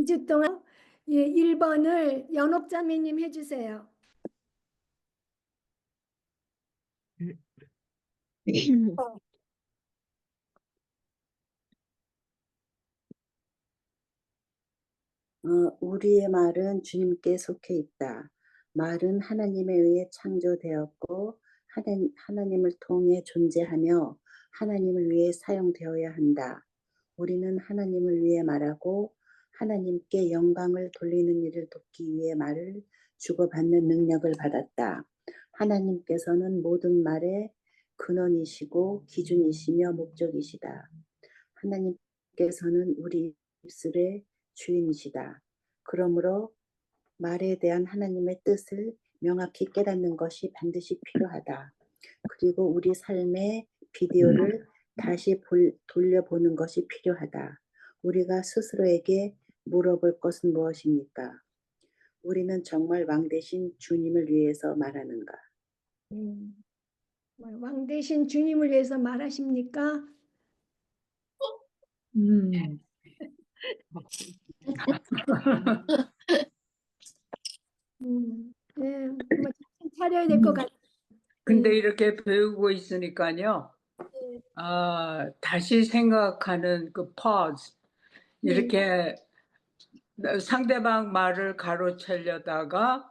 2주 동안 1번을 연옥자매님 해주세요. 우리의 말은 주님께 속해 있다. 말은 하나님에 의해 창조되었고 하나님을 통해 존재하며 하나님을 위해 사용되어야 한다. 우리는 하나님을 위해 말하고 하나님께 영광을 돌리는 일을 돕기 위해 말을 주고받는 능력을 받았다. 하나님께서는 모든 말의 근원이시고 기준이시며 목적이시다. 하나님께서는 우리 입술의 주인이시다. 그러므로 말에 대한 하나님의 뜻을 명확히 깨닫는 것이 반드시 필요하다. 그리고 우리 삶의 비디오를 다시 돌려보는 것이 필요하다. 우리가 스스로에게 물어볼 것은 무엇입니까? 우리는 정말 왕 대신 주님을 위해서 말하는가? 왕 대신 주님을 위해서 말하십니까? 네, 뭐 정신 차려야 될 것 같아요. 근데 이렇게 배우고 있으니까요. 네. 다시 생각하는 그 pause. 이렇게 상대방 말을 가로채려다가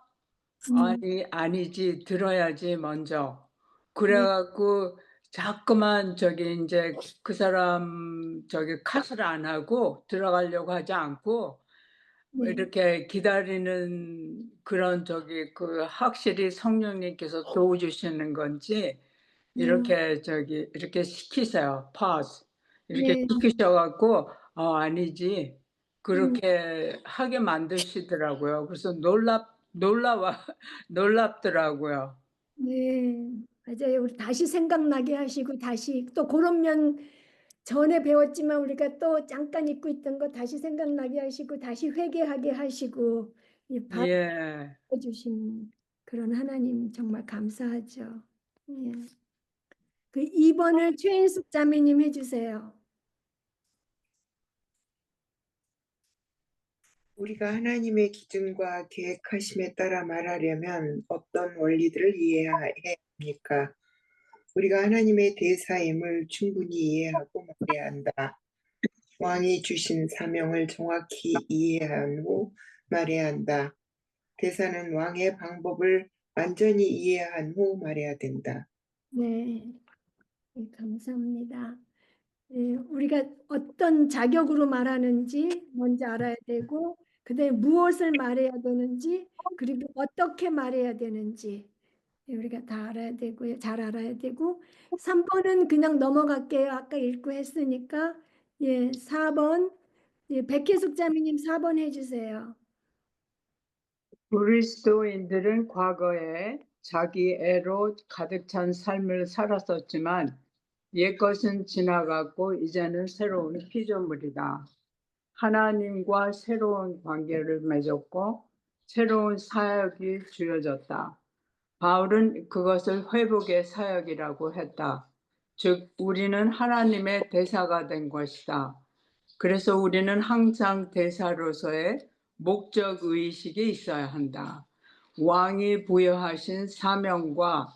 아니지 들어야지 먼저. 그래갖고 자꾸만 이제 그 사람 컷을 안 하고 들어가려고 하지 않고 이렇게 기다리는 그런 확실히 성령님께서 도와주시는 건지 이렇게 이렇게 시키세요. pause. 이렇게 시키셔갖고 아니지. 그렇게 하게 만드시더라고요. 그래서 놀랍더라고요. 네, 맞아요. 우리 다시 생각나게 하시고 다시 또 그런 면 전에 배웠지만 우리가 또 잠깐 잊고 있던 거 다시 생각나게 하시고 다시 회개하게 하시고 예. 바꿔주신 그런 하나님 정말 감사하죠. 예. 그 2번을 최인숙 자매님 해주세요. 우리가 하나님의 기준과 계획하심에 따라 말하려면 어떤 원리들을 이해해야 합니까? 우리가 하나님의 대사임을 충분히 이해하고 말해야 한다. 왕이 주신 사명을 정확히 이해한 후 말해야 한다. 대사는 왕의 방법을 완전히 이해한 후 말해야 된다. 네, 감사합니다. 네, 우리가 어떤 자격으로 말하는지 먼저 알아야 되고 그다음에 무엇을 말해야 되는지 그리고 어떻게 말해야 되는지 우리가 다 알아야 되고요. 잘 알아야 되고 3번은 그냥 넘어갈게요. 아까 읽고 했으니까 4번 백혜숙 자매님 4번 해주세요. 그리스도인들은 과거에 자기 애로 가득 찬 삶을 살았었지만 옛것은 지나갔고 이제는 새로운 피조물이다. 하나님과 새로운 관계를 맺었고 새로운 사역이 주어졌다. 바울은 그것을 회복의 사역이라고 했다. 즉 우리는 하나님의 대사가 된 것이다. 그래서 우리는 항상 대사로서의 목적 의식이 있어야 한다. 왕이 부여하신 사명과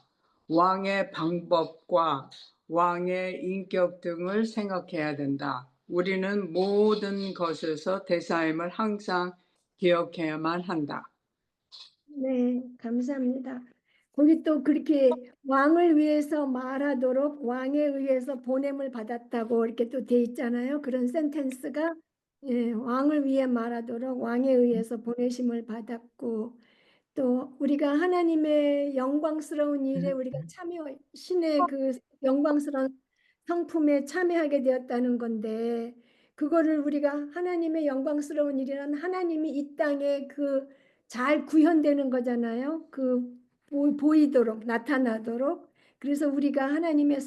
왕의 방법과 왕의 인격 등을 생각해야 된다. 우리는 모든 것에서 대사임을 항상 기억해야만 한다. 네, 감사합니다. 거기 또 그렇게 왕을 위해서 말하도록 왕에 의해서 보냄을 받았다고 이렇게 또 돼 있잖아요. 그런 센텐스가 왕을 위해 말하도록 왕에 의해서 보내심을 받았고 또 우리가 하나님의 영광스러운 일에 우리가 신의 그 영광스러운 성품에 참여하게 되었다는 건데 그거를 우리가 하나님의 영광스러운 일이란 하나님이 이 땅에 그 잘 구현되는 거잖아요. 그 보이도록 나타나도록 그래서 우리가 하나님의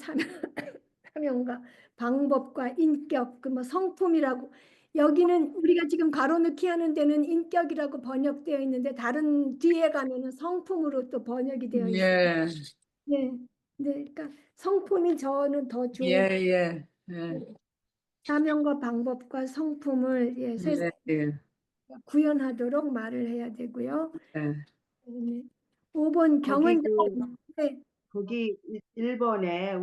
사명과 방법과 인격 그 뭐 성품이라고 여기는 우리가 지금 가로넣기 하는 데는 인격이라고 번역되어 있는데 다른 뒤에 가면은 성품으로 또 번역이 되어 있어요. 예, 네, 네, 그러니까 성품이 저는 더 좋은 예. 사명과 방법과 성품을 예. 구현하도록 말을 해야 되고요. 네. 네. 5번 거기 경은 네, 거기 1번에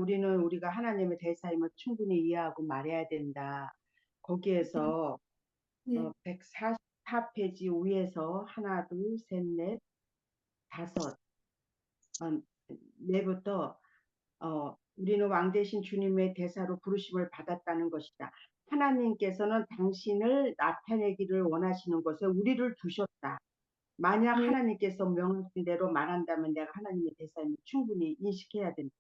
우리가 하나님의 대사임을 충분히 이해하고 말해야 된다. 거기에서 네, 144페이지 위에서 하나, 둘, 셋, 넷, 다섯, 네부터 우리는 왕 대신 주님의 대사로 부르심을 받았다는 것이다. 하나님께서는 당신을 나타내기를 원하시는 것에 우리를 두셨다. 만약 네, 하나님께서 명하신 대로 말한다면 내가 하나님의 대사임을 충분히 인식해야 된다.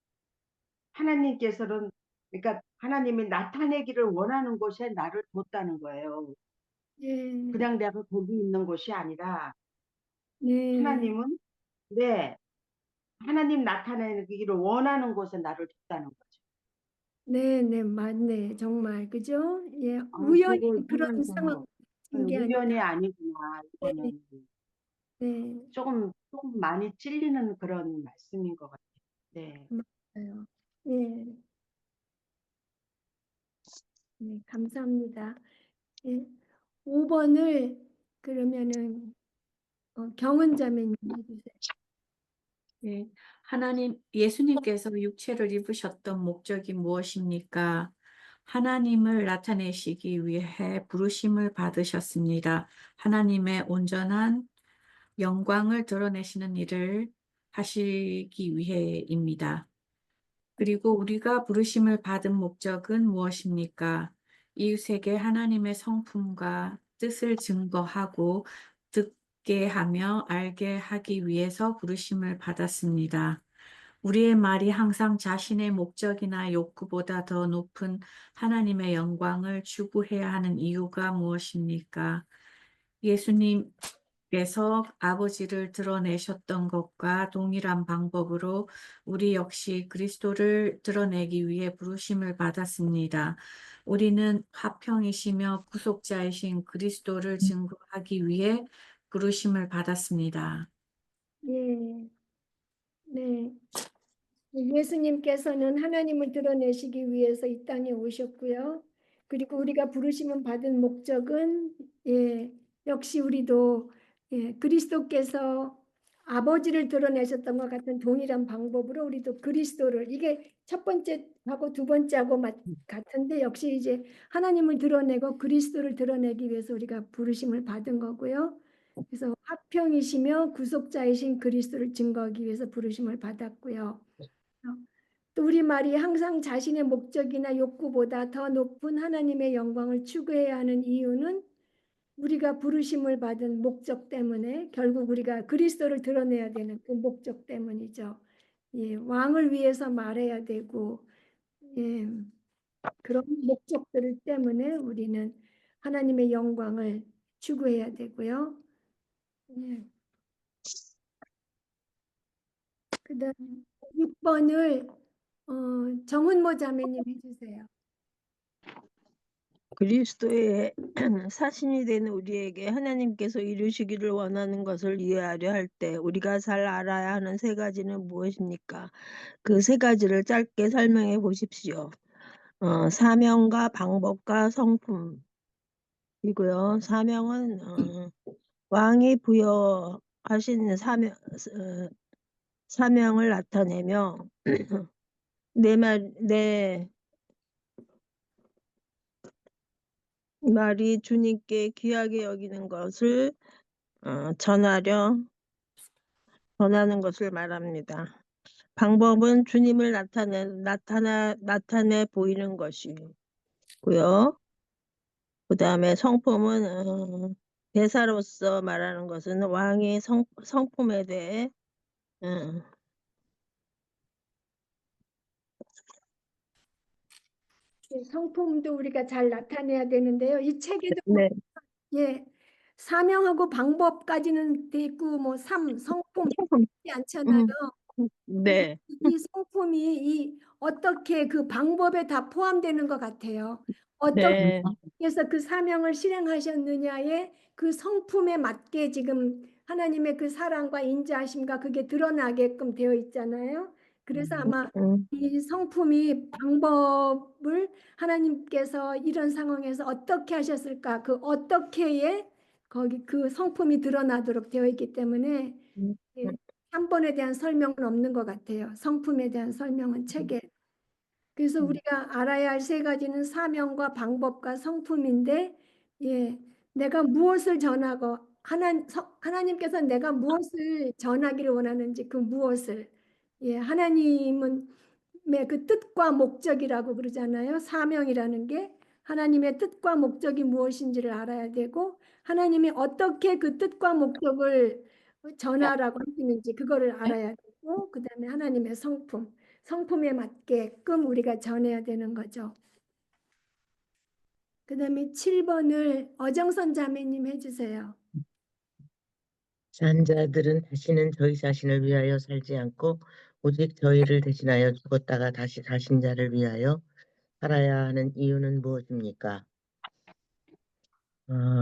하나님께서는 그러니까 하나님이 나타내기를 원하는 곳에 나를 뒀다는 거예요. 네, 그냥 내가 거기 있는 것이 아니라 네, 하나님은 네, 하나님 나타내기를 원하는 곳에 나를 뒀다는 거죠. 네, 네, 맞네. 정말 그죠? 예, 우연히 그걸 그런 상황 보면서 생게 아니라 우연이 아니구나. 네, 이거는 네, 조금 많이 찔리는 그런 말씀인 것 같아요. 네. 맞아요. 예, 네, 감사합니다. 예, 5번을 그러면은 경은 자매님 해주세요. 네, 예수님께서 육체를 입으셨던 목적이 무엇입니까? 하나님을 나타내시기 위해 부르심을 받으셨습니다. 하나님의 온전한 영광을 드러내시는 일을 하시기 위해입니다. 그리고 우리가 부르심을 받은 목적은 무엇입니까? 이웃에게 하나님의 성품과 뜻을 증거하고 듣게 하며 알게 하기 위해서 부르심을 받았습니다. 우리의 말이 항상 자신의 목적이나 욕구보다 더 높은 하나님의 영광을 추구해야 하는 이유가 무엇입니까? 예수님께서 아버지를 드러내셨던 것과 동일한 방법으로 우리 역시 그리스도를 드러내기 위해 부르심을 받았습니다. 우리는 화평이시며 구속자이신 그리스도를 증거하기 위해 부르심을 받았습니다. 예, 네. 예수님께서는 하나님을 드러내시기 위해서 이 땅에 오셨고요. 그리고 우리가 부르심을 받은 목적은 역시 우리도 그리스도께서 아버지를 드러내셨던 것 같은 동일한 방법으로 우리도 그리스도를 이게 첫 번째하고 두 번째하고 같은데 역시 이제 하나님을 드러내고 그리스도를 드러내기 위해서 우리가 부르심을 받은 거고요. 그래서 화평이시며 구속자이신 그리스도를 증거하기 위해서 부르심을 받았고요. 또 우리 말이 항상 자신의 목적이나 욕구보다 더 높은 하나님의 영광을 추구해야 하는 이유는 우리가 부르심을 받은 목적 때문에 결국 우리가 그리스도를 드러내야 되는 그 목적 때문이죠. 예, 왕을 위해서 말해야 되고 예, 그런 목적들 때문에 우리는 하나님의 영광을 추구해야 되고요. 예, 그다음 6번을 정은모 자매님 해주세요. 그리스도의 사신이 된 우리에게 하나님께서 이루시기를 원하는 것을 이해하려 할 때 우리가 잘 알아야 하는 세 가지는 무엇입니까? 그 세 가지를 짧게 설명해 보십시오. 사명과 방법과 성품이고요. 사명은 왕이 부여하신 사명을 나타내며 내 말이 주님께 귀하게 여기는 것을 전하는 것을 말합니다. 방법은 주님을 나타내 보이는 것이고요. 그 다음에 성품은 대사로서 말하는 것은 왕의 성품에 대해 성품도 우리가 잘 나타내야 되는데요. 이 책에도 네, 예, 사명하고 방법까지는 돼 있고 뭐 성품 있지 않잖아요. 그래서 네, 이 성품이 어떻게 그 방법에 다 포함되는 것 같아요. 어떻게 네, 해서 그 사명을 실행하셨느냐에 그 성품에 맞게 지금 하나님의 그 사랑과 인자하심과 그게 드러나게끔 되어 있잖아요. 그래서 아마 음, 이 성품이 방법을 하나님께서 이런 상황에서 어떻게 하셨을까? 그 어떻게에 거기 그 성품이 드러나도록 되어 있기 때문에 예, 3번에 대한 설명은 없는 것 같아요. 성품에 대한 설명은 책에. 그래서 우리가 알아야 할 세 가지는 사명과 방법과 성품인데, 예, 내가 무엇을 전하고 하나님께서 내가 무엇을 전하기를 원하는지 그 무엇을, 예, 하나님은 그 뜻과 목적이라고 그러잖아요. 사명이라는 게 하나님의 뜻과 목적이 무엇인지를 알아야 되고, 하나님이 어떻게 그 뜻과 목적을 전하라고 하시는지 그거를 알아야 되고, 그다음에 하나님의 성품에 맞게끔 우리가 전해야 되는 거죠. 그다음에 7번을 어정선 자매님 해주세요. 산자들은 다시는 저희 자신을 위하여 살지 않고 오직 저희를 대신하여 죽었다가 다시 사신 자를 위하여 살아야 하는 이유는 무엇입니까?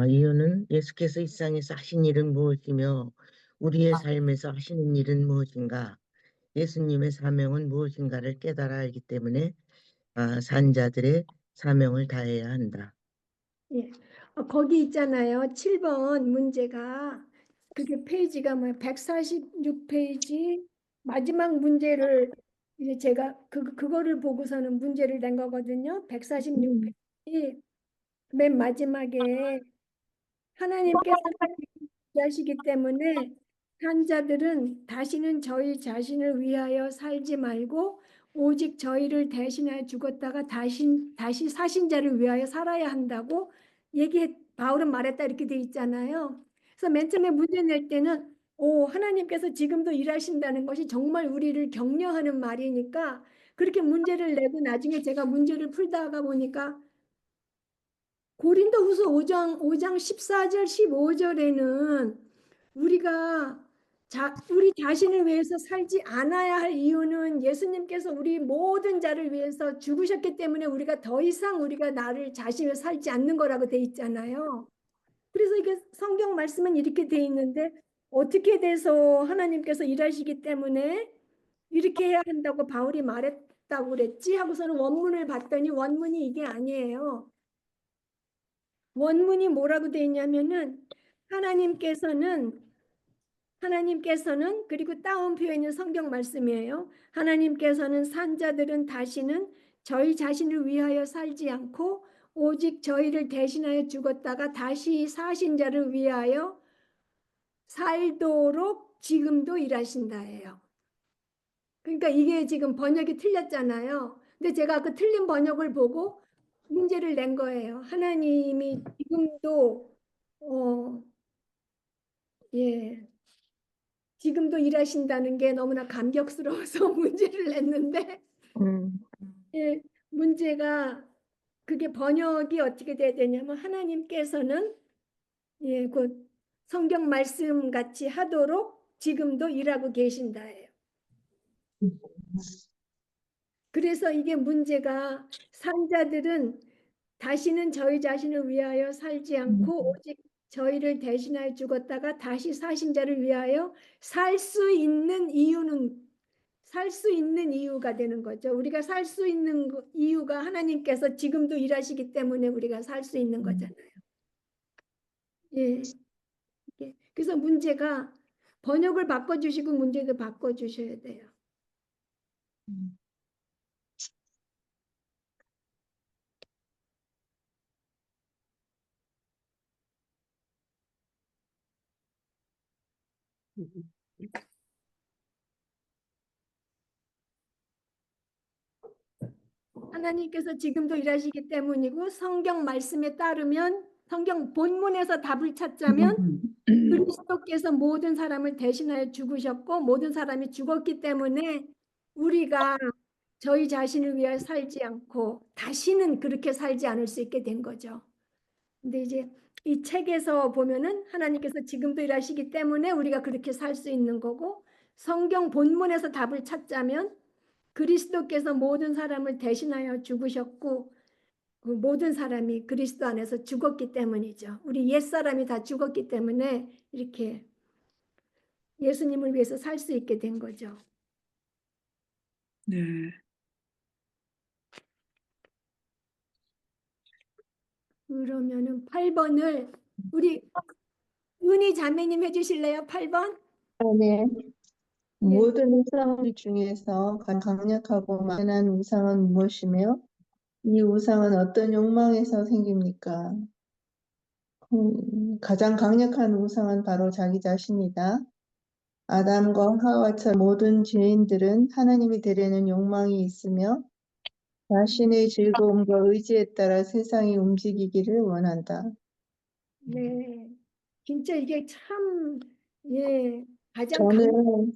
이유는 예수께서 이 세상에서 하신 일은 무엇이며 우리의 삶에서 하시는 일은 무엇인가? 예수님의 사명은 무엇인가를 깨달아 알기 때문에 산자들의 사명을 다해야 한다. 예. 거기 있잖아요. 7번 문제가 그게 페이지가 146페이지 마지막 문제를 이제 제가 그거를 보고서는 문제를 낸 거거든요. 146페이지 맨 마지막에 하나님께서 하시기 때문에 산자들은 다시는 저희 자신을 위하여 살지 말고 오직 저희를 대신하여 죽었다가 다시 사신 자를 위하여 살아야 한다고 바울은 말했다 이렇게 돼 있잖아요. 그래서 맨 처음에 문제 낼 때는 하나님께서 지금도 일하신다는 것이 정말 우리를 격려하는 말이니까 그렇게 문제를 내고 나중에 제가 문제를 풀다가 보니까 고린도후서 5장 14절 15절에는 우리가 우리 자신을 위해서 살지 않아야 할 이유는 예수님께서 우리 모든 자를 위해서 죽으셨기 때문에 우리가 더 이상 우리가 나를 자신을 살지 않는 거라고 돼 있잖아요. 그래서 이게 성경 말씀은 이렇게 돼 있는데 어떻게 돼서 하나님께서 일하시기 때문에 이렇게 해야 한다고 바울이 말했다고 그랬지 하고서는 원문을 봤더니 원문이 이게 아니에요. 원문이 뭐라고 돼 있냐면은 하나님께서는 그리고 따옴 표현은 성경 말씀이에요. 하나님께서는 산자들은 다시는 저희 자신을 위하여 살지 않고 오직 저희를 대신하여 죽었다가 다시 사신 자를 위하여 살도록 지금도 일하신다예요. 그러니까 이게 지금 번역이 틀렸잖아요. 근데 제가 그 틀린 번역을 보고 문제를 낸 거예요. 하나님이 지금도 예, 지금도 일하신다는 게 너무나 감격스러워서 문제를 냈는데 예, 문제가 그게 번역이 어떻게 돼야 되냐면 하나님께서는 곧 성경 말씀 같이 하도록 지금도 일하고 계신다예요. 그래서 이게 문제가 산자들은 다시는 저희 자신을 위하여 살지 않고 오직 저희를 대신하여 죽었다가 다시 사신 자를 위하여 살 수 있는 이유가 되는 거죠. 우리가 살 수 있는 이유가 하나님께서 지금도 일하시기 때문에 우리가 살 수 있는 거잖아요. 예. 그래서 문제가 번역을 바꿔주시고 문제도 바꿔주셔야 돼요. 하나님께서 지금도 일하시기 때문이고 성경 말씀에 따르면 성경 본문에서 답을 찾자면 그리스도께서 모든 사람을 대신하여 죽으셨고 모든 사람이 죽었기 때문에 우리가 저희 자신을 위하여 살지 않고 다시는 그렇게 살지 않을 수 있게 된 거죠. 근데 이제 이 책에서 보면은 하나님께서 지금도 일하시기 때문에 우리가 그렇게 살 수 있는 거고 성경 본문에서 답을 찾자면 그리스도께서 모든 사람을 대신하여 죽으셨고 그 모든 사람이 그리스도 안에서 죽었기 때문이죠. 우리 옛사람이 다 죽었기 때문에 이렇게 예수님을 위해서 살 수 있게 된 거죠. 네. 그러면은 8번을 우리 이문희 자매님 해주실래요? 8번? 네. 예. 모든 우상 중에서 가장 강력하고 만연한 우상은 무엇이며 이 우상은 어떤 욕망에서 생깁니까? 가장 강력한 우상은 바로 자기 자신이다. 아담과 하와처럼 모든 죄인들은 하나님이 되려는 욕망이 있으며 자신의 즐거움과 의지에 따라 세상이 움직이기를 원한다. 네. 진짜 이게 참, 예, 가장 저는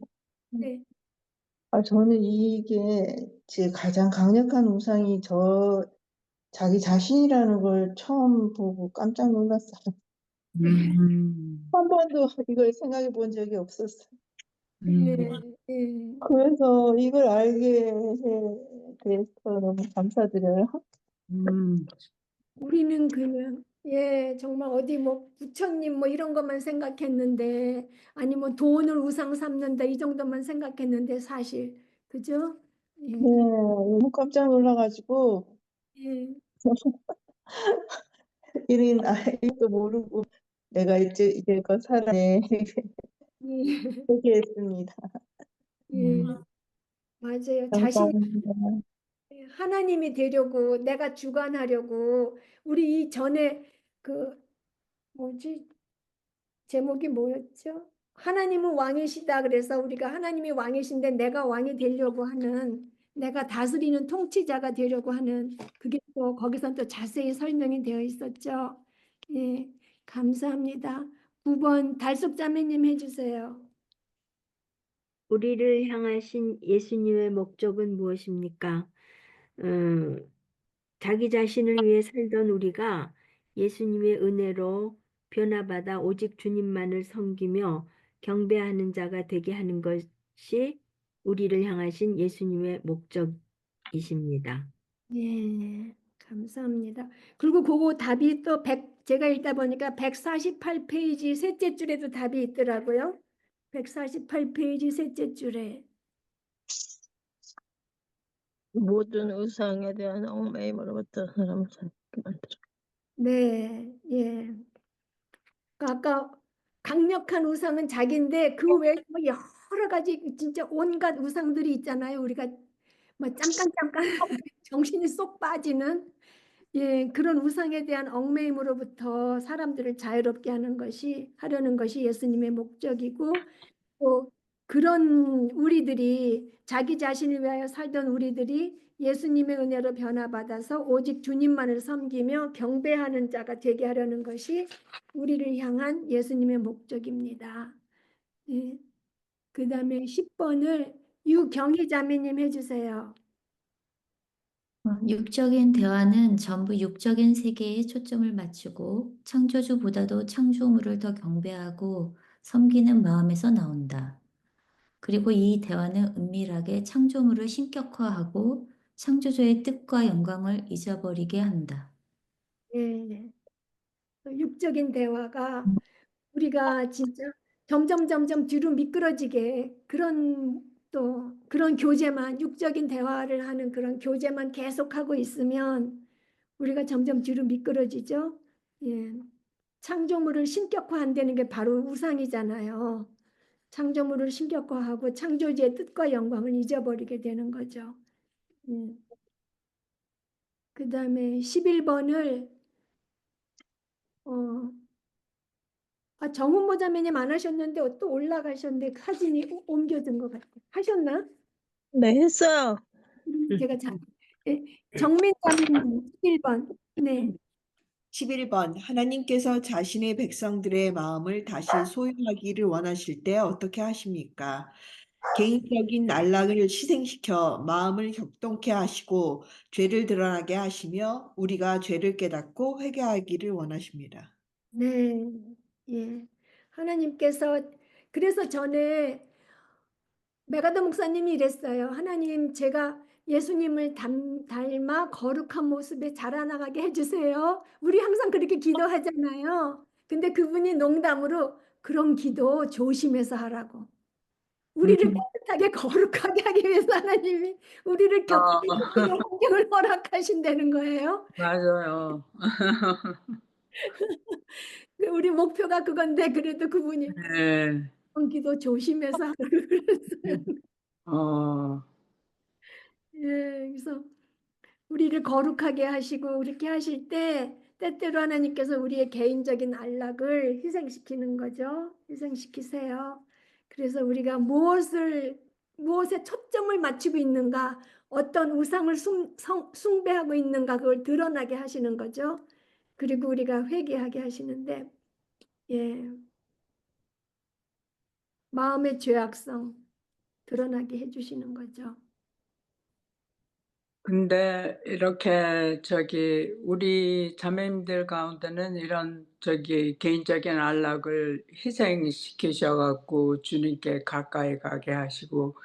네. 저는 이게 제 가장 강력한 우상이 자기 자신이라는 걸 처음 보고 깜짝 놀랐어요. 한 번도 이걸 생각해 본 적이 없었어요. 네. 예. 그래서 이걸 알게 돼서 너무 감사드려요. 우리는 그냥 정말 어디 뭐 부처님 뭐 이런 것만 생각했는데 아니면 돈을 우상 삼는다 이 정도만 생각했는데 사실 그죠? 예. 네, 너무 깜짝 놀라가지고 예. 이런 아이도 모르고 내가 이제껏 살아네 예. 포기했습니다. 예. 맞아요. 자신이 감사합니다. 하나님이 되려고 내가 주관하려고 우리 이 전에 그 뭐지? 제목이 뭐였죠? 하나님은 왕이시다. 그래서 우리가 하나님이 왕이신데 내가 왕이 되려고 하는 내가 다스리는 통치자가 되려고 하는 그게 또 거기서 또 자세히 설명이 되어 있었죠. 예, 감사합니다. 9번 달숙자매님 해주세요. 우리를 향하신 예수님의 목적은 무엇입니까? 자기 자신을 위해 살던 우리가 예수님의 은혜로 변화받아 오직 주님만을 섬기며 경배하는 자가 되게 하는 것이 우리를 향하신 예수님의 목적이십니다. 예, 감사합니다. 그리고 그거 답이 또 제가 읽다 보니까 148페이지 셋째 줄에도 답이 있더라고요. 148페이지 셋째 줄에. 모든 우상에 대한 얽매임으로부터 사람을 자유롭게 만들어. 네, 예. 아까 강력한 우상은 자기인데 그 외에 뭐 여러 가지 진짜 온갖 우상들이 있잖아요. 우리가 뭐 잠깐 정신이 쏙 빠지는 그런 우상에 대한 얽매임으로부터 사람들을 자유롭게 하려는 것이 예수님의 목적이고 또 그런 우리들이 자기 자신을 위하여 살던 우리들이 예수님의 은혜로 변화받아서 오직 주님만을 섬기며 경배하는 자가 되게 하려는 것이 우리를 향한 예수님의 목적입니다. 네. 그 다음에 10번을 유경희 자매님 해주세요. 육적인 대화는 전부 육적인 세계에 초점을 맞추고 창조주보다도 창조물을 더 경배하고 섬기는 마음에서 나온다. 그리고 이 대화는 은밀하게 창조물을 신격화하고 창조주의 뜻과 영광을 잊어버리게 한다. 예. 육적인 대화가 우리가 진짜 점점 뒤로 미끄러지게 그런 교제만 육적인 대화를 하는 그런 교제만 계속하고 있으면 우리가 점점 뒤로 미끄러지죠. 예. 창조물을 신격화한다는 게 바로 우상이잖아요. 창조물을 신격화하고 창조주의 뜻과 영광을 잊어버리게 되는 거죠. 그 다음에 11번을 정훈모 자매님 안 하셨는데 또 올라가셨는데 사진이 옮겨진 것 같아요. 하셨나? 네, 했어요. 제가 정민 자매님 11번. 네. 11번 하나님께서 자신의 백성들의 마음을 다시 소유하기를 원하실 때 어떻게 하십니까? 개인적인 안락을 희생시켜 마음을 격동케 하시고 죄를 드러나게 하시며 우리가 죄를 깨닫고 회개하기를 원하십니다. 네. 예. 하나님께서 그래서 전에 메가더 목사님이 이랬어요. 하나님, 제가 예수님을 닮아 거룩한 모습에 자라나가게 해주세요. 우리 항상 그렇게 기도하잖아요. 근데 그분이 농담으로 그런 기도 조심해서 하라고. 우리를 깨끗하게 거룩하게 하기 위해서 하나님이 우리를 격동시키는 환경을 허락하신다는 거예요. 맞아요. 우리 목표가 그건데 그래도 그분이 네. 기도 조심해서 하라고 그랬어요. 어, 예, 그래서 우리를 거룩하게 하시고 그렇게 하실 때 때때로 하나님께서 우리의 개인적인 안락을 희생시키는 거죠. 희생시키세요. 그래서 우리가 무엇에 초점을 맞추고 있는가, 어떤 우상을 숭배하고 있는가 그걸 드러나게 하시는 거죠. 그리고 우리가 회개하게 하시는데, 예, 마음의 죄악성 드러나게 해주시는 거죠. 근데 이렇게 우리 자매님들 가운데는 이런 개인적인 안락을 희생시키셔갖고 주님께 가까이 가게 하시고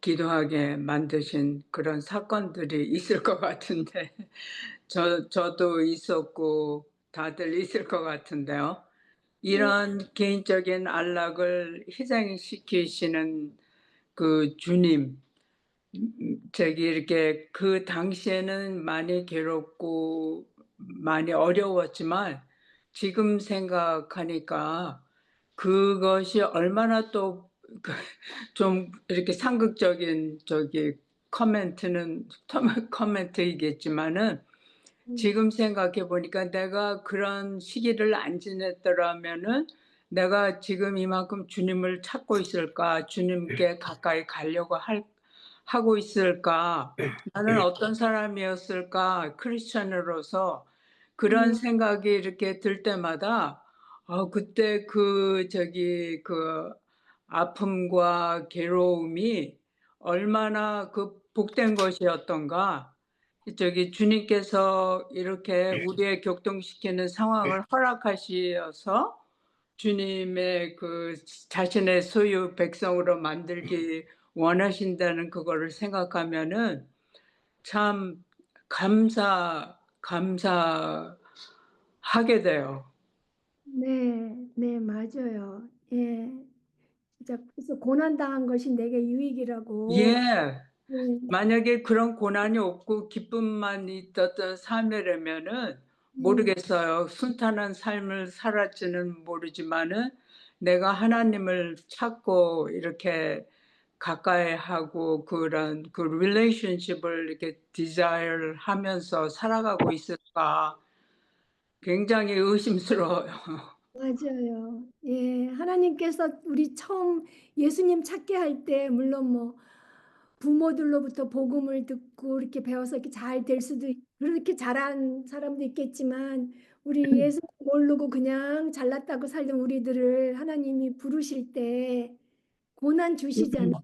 기도하게 만드신 그런 사건들이 있을 것 같은데, 저도 있었고 다들 있을 것 같은데요. 이런 개인적인 안락을 희생시키시는 그 주님, 이렇게 그 당시에는 많이 괴롭고 많이 어려웠지만 지금 생각하니까 그것이 얼마나 또 좀 이렇게 상극적인 코멘트이겠지만은 지금 생각해 보니까 내가 그런 시기를 안 지냈더라면은 내가 지금 이만큼 주님을 찾고 있을까? 주님께 가까이 가려고 하고 있을까? 나는 어떤 사람이었을까? 크리스천으로서 그런 생각이 이렇게 들 때마다 그때 그 아픔과 괴로움이 얼마나 그 복된 것이었던가. 주님께서 이렇게 우리의 격동시키는 상황을 허락하셔서 주님의 그 자신의 소유 백성으로 만들기 원하신다는 그거를 생각하면은 참 감사하게 돼요. 네, 네, 맞아요. 예, 진짜 그래서 고난당한 것이 내게 유익이라고. 예. 예, 만약에 그런 고난이 없고 기쁨만 있었던 삶이라면은 모르겠어요. 순탄한 삶을 살았지는 모르지만은 내가 하나님을 찾고 이렇게 가까이 하고 그런 그 relationship을 이렇게 desire 하면서 살아가고 있을까 굉장히 의심스러워요. 맞아요. 예, 하나님께서 우리 처음 예수님 찾게 할 때 물론 뭐 부모들로부터 복음을 듣고 이렇게 배워서 이렇게 잘 될 수도 그렇게 잘한 사람도 있겠지만 우리 예수님 모르고 그냥 잘났다고 살던 우리들을 하나님이 부르실 때 고난 주시잖아요.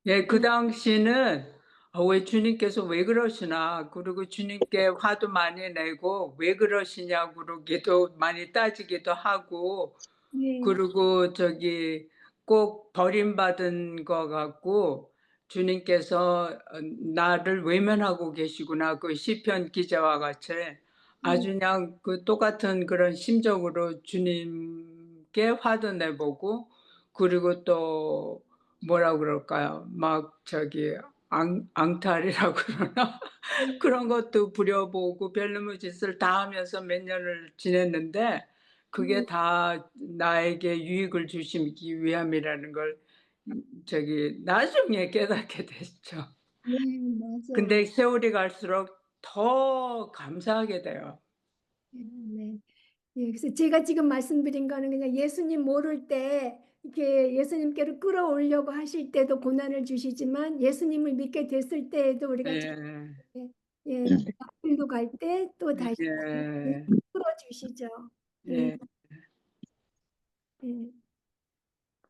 예, 그 당시는 왜 주님께서 왜 그러시나, 그리고 주님께 화도 많이 내고 왜 그러시냐고 그러기도 많이 따지기도 하고, 네, 그리고 꼭 버림받은 것 같고 주님께서 나를 외면하고 계시구나. 그 시편 기자와 같이 아주 그냥 그 똑같은 그런 심정으로 주님께 화도 내보고, 그리고 또 뭐라 그럴까요? 막 앙탈이라고 그러나 그런 것도 부려보고 별놈의 짓을 다 하면서 몇 년을 지냈는데 그게 다 나에게 유익을 주시기 위함이라는 걸 나중에 깨닫게 됐죠. 네, 맞아요. 근데 세월이 갈수록 더 감사하게 돼요. 네. 예, 그래서 제가 지금 말씀드린 거는 그냥 예수님 모를 때 이렇게 예수님께로 끌어오려고 하실 때도 고난을 주시지만 예수님을 믿게 됐을 때에도 우리가 예, 예, 앞길로 갈 때 또 다시 예, 끌어주시죠. 예, 예. 예.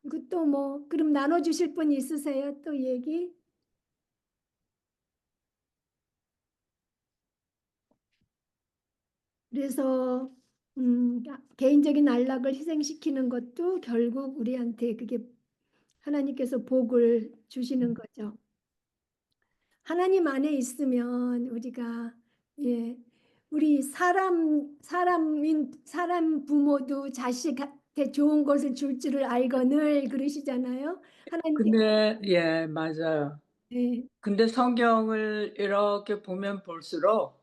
그리고 또 뭐 그럼 나눠주실 분 있으세요? 또 얘기? 그래서 개인적인 안락을 희생시키는 것도 결국 우리한테 그게 하나님께서 복을 주시는 거죠. 하나님 안에 있으면 우리가 예, 우리 사람 부모도 자식한테 좋은 것을 줄 줄을 알거늘 그러시잖아요. 하나님 근데 예, 맞아요. 예, 근데 성경을 이렇게 보면 볼수록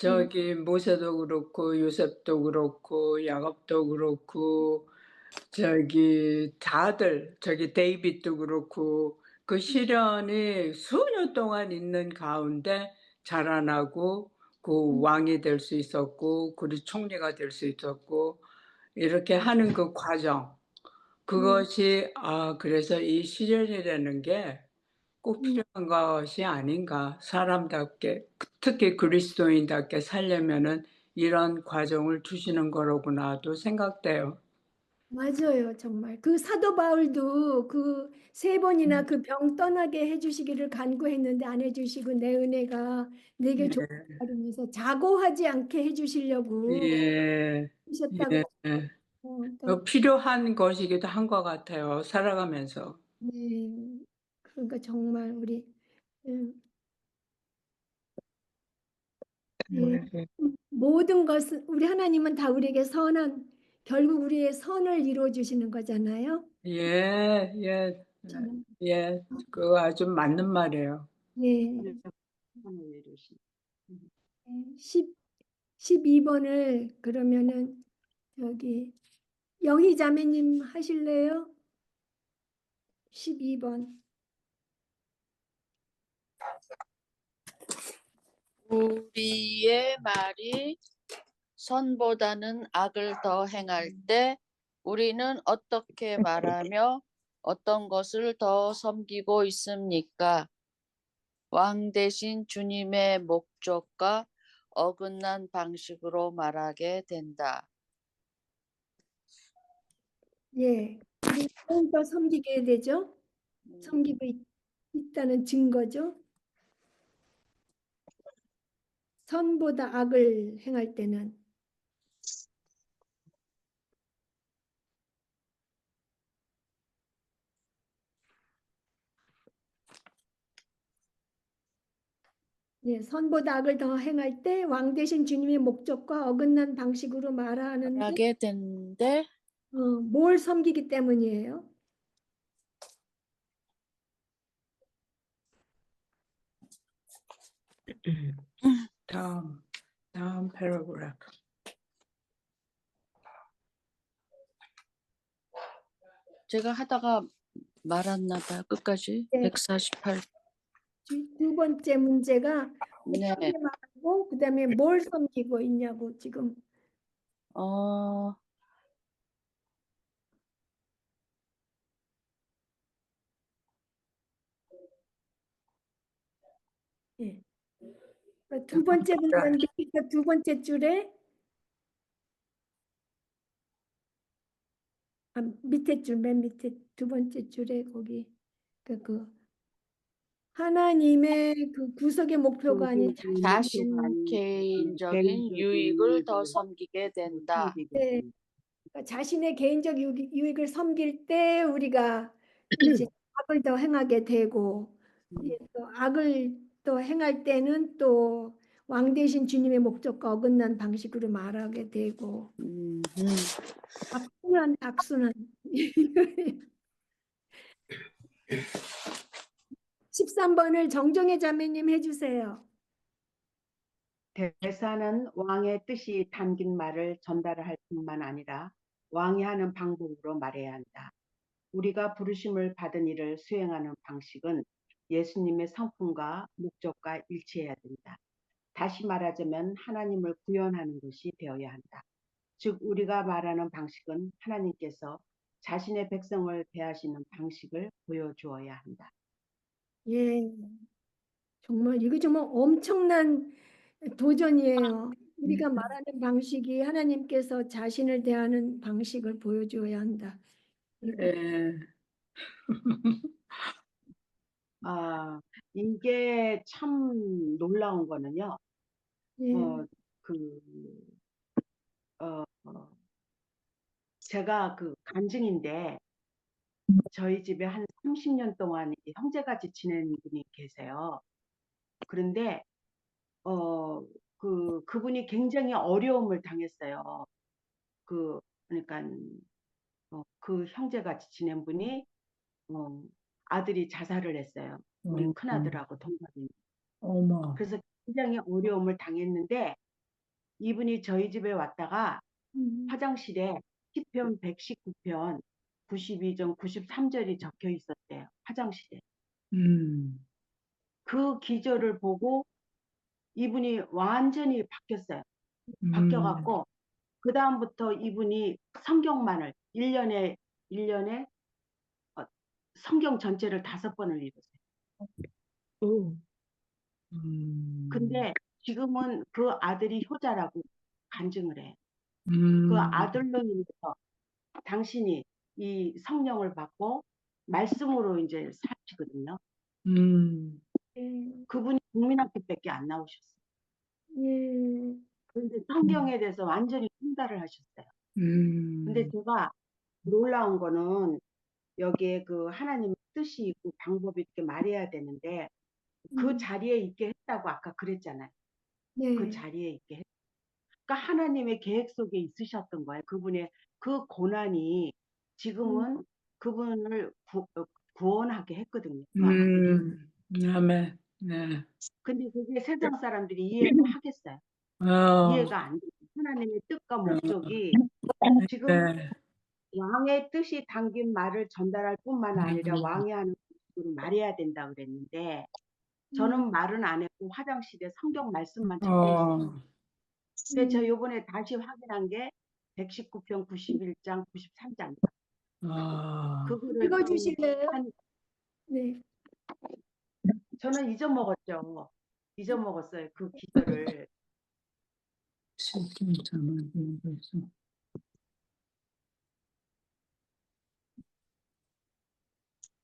저기 모세도 그렇고 요셉도 그렇고 야곱도 그렇고 저기 다들 저기 데이빗도 그렇고 그 시련이 수년 동안 있는 가운데 자라나고 그 왕이 될 수 있었고 그리고 총리가 될 수 있었고 이렇게 하는 그 과정 그것이 그래서 이 시련이라는 게 꼭 필요한 것이 아닌가. 사람답게 특히 그리스도인답게 살려면은 이런 과정을 주시는 거로구나도 생각돼요. 맞아요, 정말. 그 사도 바울도 그 3번이나 그 병 떠나게 해주시기를 간구했는데 안 해주시고 내 은혜가 내게 네. 좋다면서 자고하지 않게 해주시려고 예. 하셨다고. 예. 그러니까 필요한 것이기도 한 것 같아요, 살아가면서. 네, 그러니까 정말 우리 음, 예, 모든 것은 우리 하나님은 다 우리에게 선한 결국 우리의 선을 이루어 주시는 거잖아요. 예. 예. 예. 그거 아주 맞는 말이에요. 네, 그래서 선을 이루신. 12번을 그러면은 여기 영희 자매님 하실래요? 12번. 우리의 말이 선보다는 악을 더 행할 때 우리는 어떻게 말하며 어떤 것을 더 섬기고 있습니까? 왕 대신 주님의 목적과 어긋난 방식으로 말하게 된다. 예, 우리 더 섬기게 되죠. 섬기고 있다는 증거죠. 선보다 악을 행할 때는. 예, 선보다 악을 더 행할 때 왕 대신 주님의 목적과 어긋난 방식으로 말하는데 말하게 되는데 뭘 섬기기 때문이에요? 다음 패러그래프. 제가 하다가 말았나 봐요. 끝까지. 네. 148. 두 번째 문제가 네. 어떻게 말하고 그다음에 뭘 섬기고 있냐고 지금. 예. 두 번째 문제는 밑에 두 번째 줄에 밑에 줄 맨 밑에 두 번째 줄에 거기 그 하나님의 그 구속의 목표가 아닌 자신 개인적인 유익을 더 섬기게 된다. 네, 그러니까 자신의 개인적 유익을 섬길 때 우리가 이제 악을 더 행하게 되고 이제 또 악을 또 행할 때는 또 왕 대신 주님의 목적과 어긋난 방식으로 말하게 되고 악순환 13번을 정정혜 자매님 해주세요. 대사는 왕의 뜻이 담긴 말을 전달할 뿐만 아니라 왕이 하는 방법으로 말해야 한다. 우리가 부르심을 받은 일을 수행하는 방식은 예수님의 성품과 목적과 일치해야 된다. 다시 말하자면 하나님을 구현하는 것이 되어야 한다. 즉 우리가 말하는 방식은 하나님께서 자신의 백성을 대하시는 방식을 보여주어야 한다. 예, 정말 이거 정말 엄청난 도전이에요. 우리가 말하는 방식이 하나님께서 자신을 대하는 방식을 보여줘야 한다. 예. 이게 참 놀라운 거는요. 예, 제가 그 간증인데 저희 집에 한 30년 동안 형제같이 지낸 분이 계세요. 그런데 그분이 굉장히 어려움을 당했어요. 그러니까 그 형제같이 지낸 분이 아들이 자살을 했어요. 우리 큰아들하고 동갑인. 어머. 그래서 굉장히 어려움을 당했는데 이분이 저희 집에 왔다가 음. 화장실에 시편 119편 92절, 93절이 적혀 있었대요. 화장실에. 그 기절을 보고 이분이 완전히 바뀌었어요. 바뀌어갖고 그 다음부터 이분이 성경만을 1년에 성경 전체를 5번을 읽었어요. 근데 지금은 그 아들이 효자라고 간증을 해. 그 아들로 인해서 당신이 이 성령을 받고 말씀으로 이제 사시거든요. 예. 그분이 국민학교밖에 안 나오셨어요. 예. 그런데 성경에 대해서 완전히 통달을 하셨어요. 근데 제가 놀라운 거는 여기에 그 하나님의 뜻이 있고 방법이 이렇게 말해야 되는데 그 자리에 있게 했다고 아까 그랬잖아요. 그 네. 자리에 있게 했. 그러니까 하나님의 계획 속에 있으셨던 거예요. 그분의 그 고난이 지금은 그분을 구원하게 했거든요. 그 아들이. 아멘. 네. 근데 그게 세상 사람들이 이해를 하겠어요. 이해가 안 돼요. 하나님의 뜻과 목적이 지금 네. 왕의 뜻이 담긴 말을 전달할 뿐만 아니라 왕이 하는 식으로 말해야 된다 그랬는데 저는 말은 안 했고 화장실에 성경 말씀만 적혀 있어요. 근데 저 요번에 다시 확인한 게 119편 91장 93장. 그거를 읽어주실래요? 한 네. 저는 잊어먹었죠. 잊어먹었어요. 그 기절을.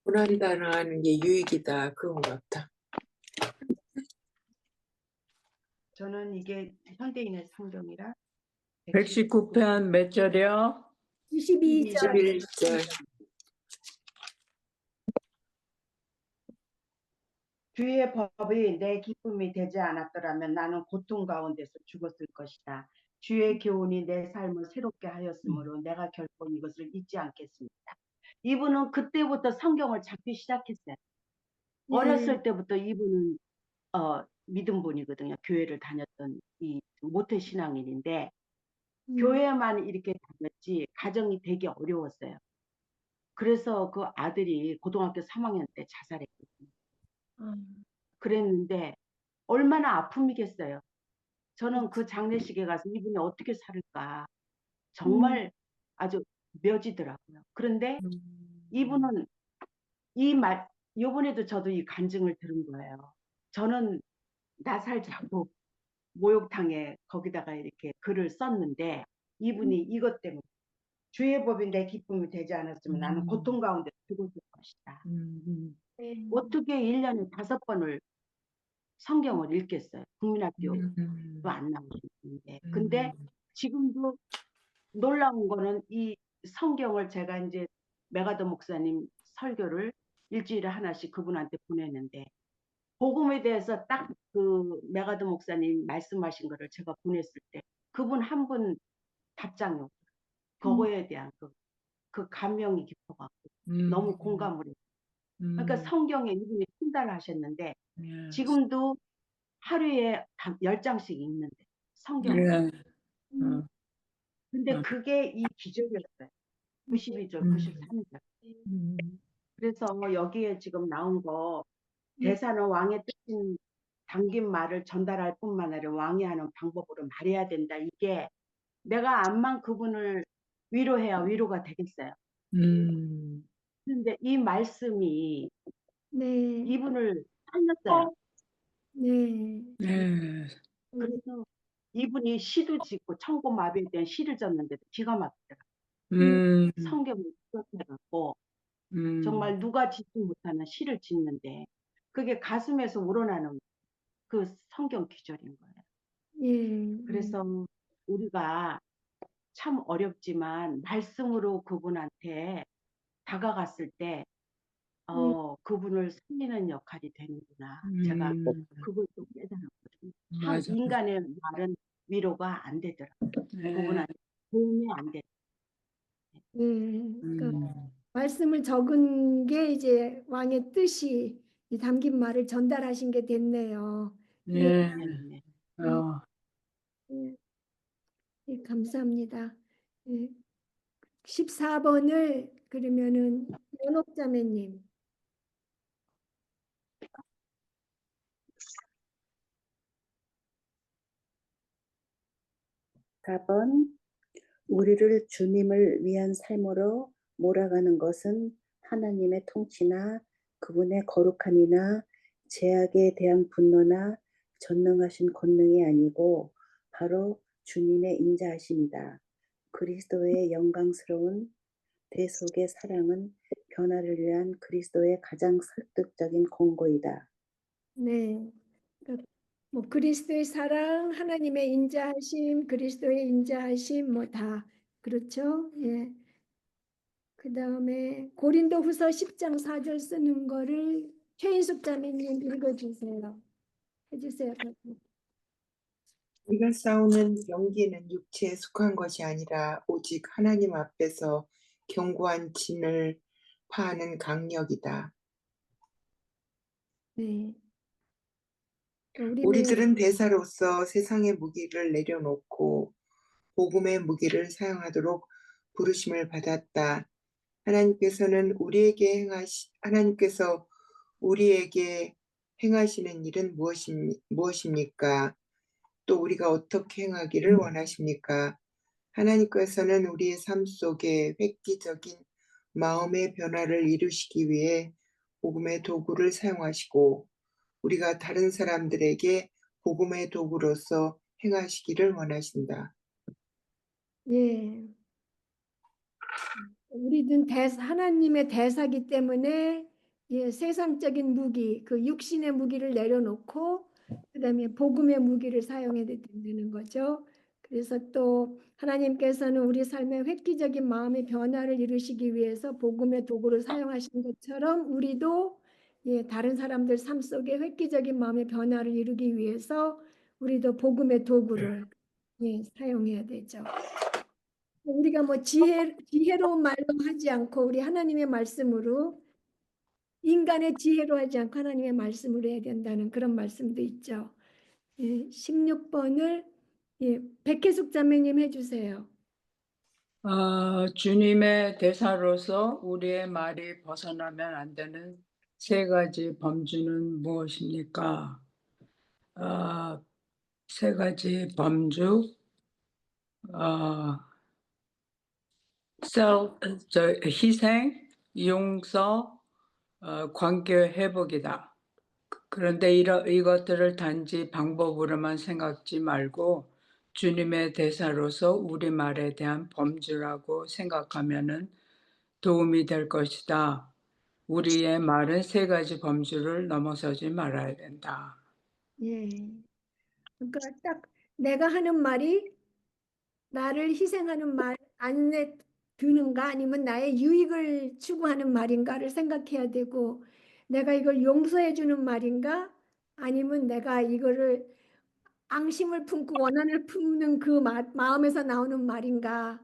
고난이 당하는 게 유익이다. 그건 같다. 저는 이게 현대인의 성경이라 119편 몇 절이요? 22절. 11절. 주의 법이 내 기쁨이 되지 않았더라면 나는 고통 가운데서 죽었을 것이다. 주의 교훈이 내 삶을 새롭게 하였으므로 내가 결코 이것을 잊지 않겠습니다. 이분은 그때부터 성경을 찾기 시작했어요. 어렸을 때부터 이분은 믿음 분이거든요. 교회를 다녔던 이 모태 신앙인인데 교회만 이렇게 다녔지 가정이 되게 어려웠어요. 그래서 그 아들이 고등학교 3학년 때 자살했거든요. 그랬는데 얼마나 아픔이겠어요. 저는 그 장례식에 가서 이분이 어떻게 살을까 정말 아주 묘지더라고요. 그런데 이분은 요번에도 저도 이 간증을 들은 거예요. 저는 나 살자고 목욕탕에 거기다가 이렇게 글을 썼는데 이분이 이것 때문에 주의 법이 내 기쁨이 되지 않았으면 나는 고통 가운데 죽었을 것이다. 어떻게 1년에 5번을 성경을 읽겠어요. 국민학교도 안 나오시는데. 근데 지금도 놀라운 거는 이 성경을 제가 이제 메가더 목사님 설교를 일주일에 하나씩 그분한테 보내는데 복음에 대해서 딱 그 메가더 목사님 말씀하신 거를 제가 보냈을 때 그분 한 분 답장이 없어요. 그거에 대한 그 감명이 깊어갖고 너무 공감을 해요. 그러니까 성경에 이분이 충달하셨는데 지금도 하루에 10장씩 읽는데 성경을. 근데 그게 이 기적이었어요. 92절, 93절. 그래서 여기에 지금 나온 거 대사는 왕의 뜻인 담긴 말을 전달할 뿐만 아니라 왕이 하는 방법으로 말해야 된다. 이게 내가 암만 그분을 위로해야 위로가 되겠어요. 그런데 이 말씀이 네. 이분을 살렸어요. 네. 그래서 이분이 시도 짓고 천고마비에 대한 시를 졌는데도 기가 막히더라고요. 성경을 기억해갖고 정말 누가 짓지 못하는 시를 짓는데 그게 가슴에서 우러나는 그 성경 기절인 거예요. 예. 그래서 우리가 참 어렵지만 말씀으로 그분한테 다가갔을 때 그분을 살리는 역할이 되는구나. 제가 그걸 좀 깨달았거든요. 참 인간의 말은 위로가 안 되더라고요. 그분한테 도움이 안 돼. 그러니까 말씀을 적은 게 이제 왕의 뜻이 이 담긴 말을 전달하신 게 됐네요. 예. 네. 예. 예, 감사합니다. 예, 14번을 그러면은 연옥자매님. 4번 우리를 주님을 위한 삶으로 몰아가는 것은 하나님의 통치나 그분의 거룩함이나 죄악에 대한 분노나 전능하신 권능이 아니고 바로 주님의 인자하심이다. 그리스도의 영광스러운 대속의 사랑은 변화를 위한 그리스도의 가장 설득적인 권고이다. 네. 그러니까 뭐 그리스도의 사랑, 하나님의 인자하심, 그리스도의 인자하심 뭐 다 그렇죠. 예. 그다음에 고린도후서 10장 4절 쓰는 거를 최인숙 자매님 읽어주세요. 해주세요. 우리가 싸우는 경기는 육체에 속한 것이 아니라 오직 하나님 앞에서 견고한 진을 파하는 강력이다. 네. 그러니까 우리들은 대사로서 세상의 무기를 내려놓고 복음의 무기를 사용하도록 부르심을 받았다. 하나님께서 우리에게 행하시는 일은 무엇입니까? 또 우리가 어떻게 행하기를 원하십니까? 하나님께서는 우리의 삶 속에 획기적인 마음의 변화를 이루시기 위해 복음의 도구를 사용하시고 우리가 다른 사람들에게 복음의 도구로서 행하시기를 원하신다. 예. 우리는 하나님의 대사기 때문에 예, 세상적인 무기, 그 육신의 무기를 내려놓고 그다음에 복음의 무기를 사용해야 된다는 거죠. 그래서 또 하나님께서는 우리 삶의 획기적인 마음의 변화를 이루시기 위해서 복음의 도구를 사용하신 것처럼 우리도 예, 다른 사람들 삶 속에 획기적인 마음의 변화를 이루기 위해서 우리도 복음의 도구를 예, 사용해야 되죠. 우리가 뭐 지혜로운 말로 하지 않고 우리 하나님의 말씀으로 인간의 지혜로 하지 않고 하나님의 말씀으로 해야 된다는 그런 말씀도 있죠. 예, 16번을 예, 백혜숙 자매님 해주세요. 주님의 대사로서 우리의 말이 벗어나면 안 되는 세 가지 범주는 무엇입니까? 세 가지 범주, 희생, 용서, 관계 회복이다. 그런데 이것들을 단지 방법으로만 생각지 말고 주님의 대사로서 우리 말에 대한 범주라고 생각하면은 도움이 될 것이다. 우리의 말은 세 가지 범주를 넘어서지 말아야 된다. 예. 그러니까 딱 내가 하는 말이 나를 희생하는 말 안에 드는가 아니면 나의 유익을 추구하는 말인가를 생각해야 되고 내가 이걸 용서해 주는 말인가 아니면 내가 이거를 앙심을 품고 원한을 품는 그 마음에서 나오는 말인가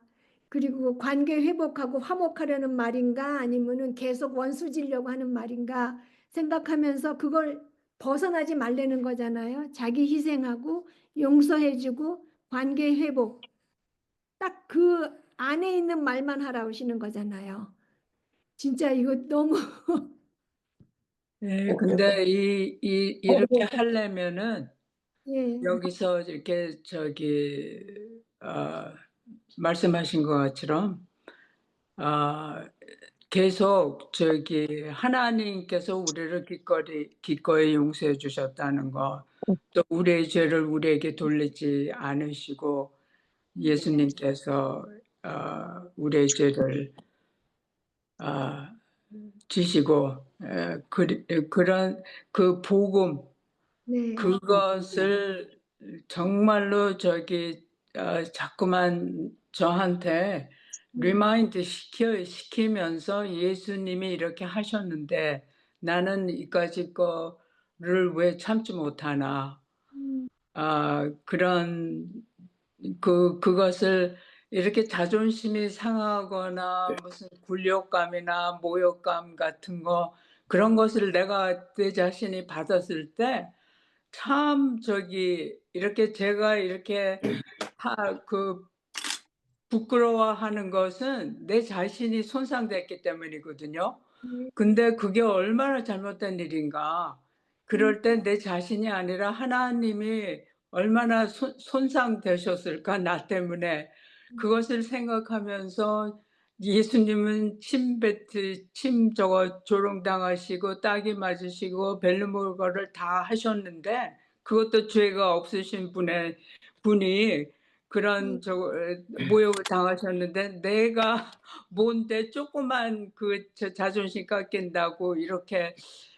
그리고 관계 회복하고 화목하려는 말인가 아니면은 계속 원수 지려고 하는 말인가 생각하면서 그걸 벗어나지 말라는 거잖아요. 자기 희생하고 용서해주고 관계 회복 딱 그 안에 있는 말만 하라고 하시는 거잖아요. 진짜 이거 너무 네, 근데 이렇게 하려면은 예, 여기서 이렇게 말씀하신 것처럼 계속 하나님께서 우리를 기꺼이 용서해 주셨다는 거, 또 우리의 죄를 우리에게 돌리지 않으시고 예수님께서 우리의 죄를 지시고 그런 그 복음 네, 그것을 정말로 자꾸만 저한테 리마인드 시키면서 예수님이 이렇게 하셨는데 나는 이까짓 거를 왜 참지 못하나 그것을 이렇게 자존심이 상하거나 무슨 굴욕감이나 모욕감 같은 그런 것을 내가 내 자신이 받았을 때 참 이렇게 제가 이렇게 부끄러워하는 것은 내 자신이 손상됐기 때문이거든요. 네. 근데 그게 얼마나 잘못된 일인가. 그럴 때 내 자신이 아니라 하나님이 얼마나 손상되셨을까, 나 때문에. 그것을 생각하면서 예수님은 침 조롱당하시고 따기 맞으시고 벨르모거를 다 하셨는데 그것도 죄가 없으신 분이 그런 모욕을 당하셨는데 내가 뭔데 조그만 저 자존심 깎인다고 이렇게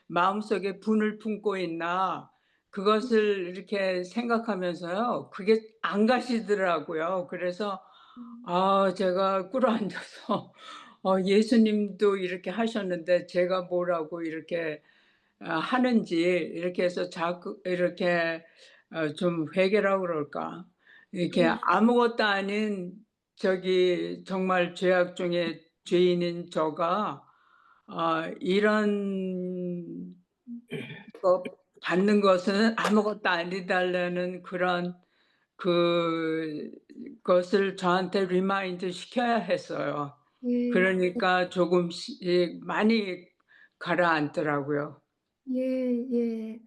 마음속에 분을 품고 있나, 그것을 이렇게 생각하면서요. 그게 안 가시더라고요. 그래서 제가 꿇어앉아서 예수님도 이렇게 하셨는데 제가 뭐라고 이렇게 하는지 이렇게 해서 자꾸 이렇게 좀 회개라고 그럴까? 이렇게 아무것도 아닌 정말 죄악 중에 죄인인 저가 이런 거 받는 것은 아무것도 아니다라는 그런 그것을 저한테 리마인드 시켜야 했어요. 예, 그러니까 조금씩 많이 가라앉더라고요. 예.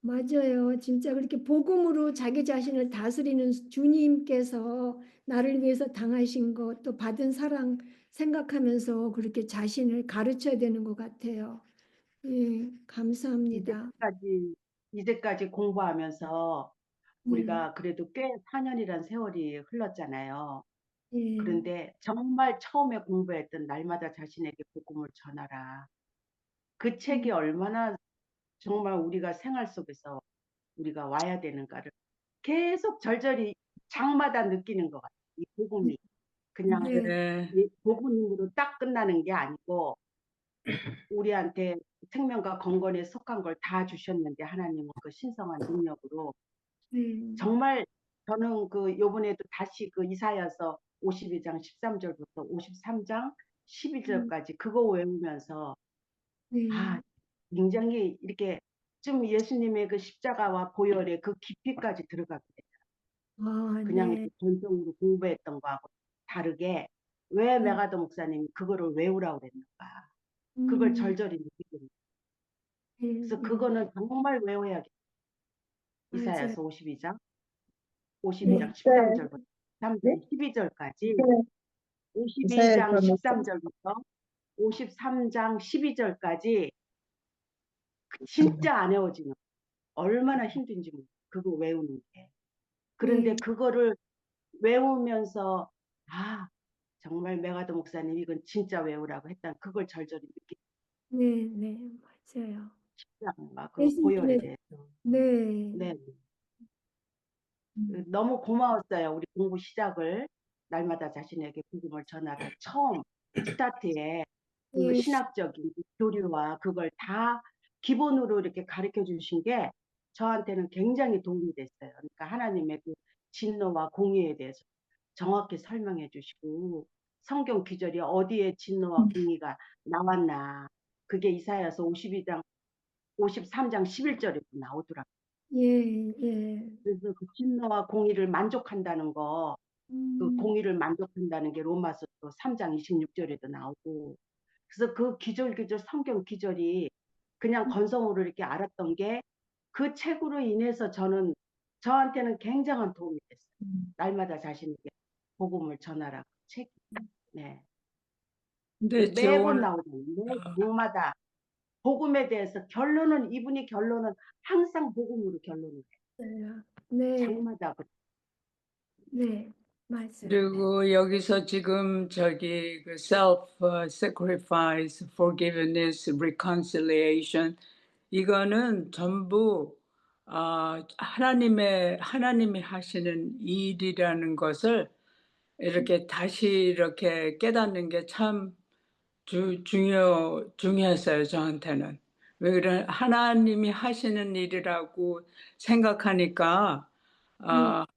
맞아요. 진짜 그렇게 복음으로 자기 자신을 다스리는 주님께서 나를 위해서 당하신 것, 또 받은 사랑 생각하면서 그렇게 자신을 가르쳐야 되는 것 같아요. 예, 감사합니다. 이제까지 공부하면서 예, 우리가 그래도 꽤 4년이란 세월이 흘렀잖아요. 예, 그런데 정말 처음에 공부했던 날마다 자신에게 복음을 전하라. 그 책이 얼마나 정말 우리가 생활 속에서 우리가 와야 되는가를 계속 절절히 장마다 느끼는 것 같아요. 이 복음이 그냥 네, 네. 이 복음으로 딱 끝나는 게 아니고 우리한테 생명과 건건에 속한 걸 다 주셨는데 하나님은 그 신성한 능력으로 네, 정말 저는 요번에도 다시 이사야서 52장 13절부터 53장 11절까지 그거 외우면서 네. 굉장히 이렇게 좀 예수님의 그 십자가와 보혈의 그 깊이까지 들어가게 돼요. 그냥 네, 전적으로 공부했던 거하고 다르게 왜 네, 메가더 목사님이 그거를 외우라고 그랬는가. 그걸 음, 절절히 느끼게 돼요. 그래서 예, 그거는 정말 외워야겠어요. 맞아요. 이사야서 52장 네. 13절부터 네? 12절까지 이사야서 52장 몇 장? 13절부터 53장 12절까지 진짜 안 외워지는 얼마나 힘든지 몰라요. 그거 외우는 게. 그런데 네, 그거를 외우면서 정말 메가더 목사님 이건 진짜 외우라고 했다는 그걸 절절히 느끼기 네, 맞아요. 십자가와 그 보혈에 예수님의, 대해서. 네, 네. 너무 고마웠어요. 우리 공부 시작을 날마다 자신에게 복음을 전하라. 처음 스타트에 그 예, 신학적인 교류와 그걸 다 기본으로 이렇게 가르쳐 주신 게 저한테는 굉장히 도움이 됐어요. 그러니까 하나님의 그 진노와 공의에 대해서 정확히 설명해 주시고 성경 기절이 어디에 진노와 공의가 나왔나. 그게 이사야서 53장 11절에 나오더라고요. 예. 그래서 그 진노와 공의를 만족한다는 거, 그 공의를 만족한다는 게 로마서 또 3장 26절에도 나오고, 그래서 그 기절기절 성경 기절이 그냥 건성으로 이렇게 알았던 게 그 책으로 인해서 저한테는 굉장한 도움이 됐어요. 날마다 자신에게 복음을 전하라. 그 책이. 네. 근데 매번 나오잖아요. 매 장마다 복음에 대해서 이분이 결론은 항상 복음으로 결론을 해요. 네, 장마다. 네, 맞아요. 그리고 여기서 지금 그 self sacrifice, forgiveness, reconciliation 이거는 전부 하나님이 하시는 일이라는 것을 이렇게 다시 이렇게 깨닫는 게 참 중요했어요, 저한테는. 왜 그래? 하나님이 하시는 일이라고 생각하니까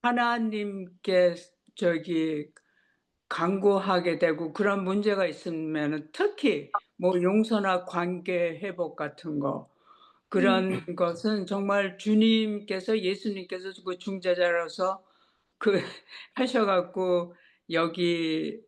하나님께 간구하게 되고 그런 문제가 있으면은 특히 뭐 용서나 관계 회복 같은 거 그런 것은 정말 예수님께서 그 중재자로서 하셔 갖고 여기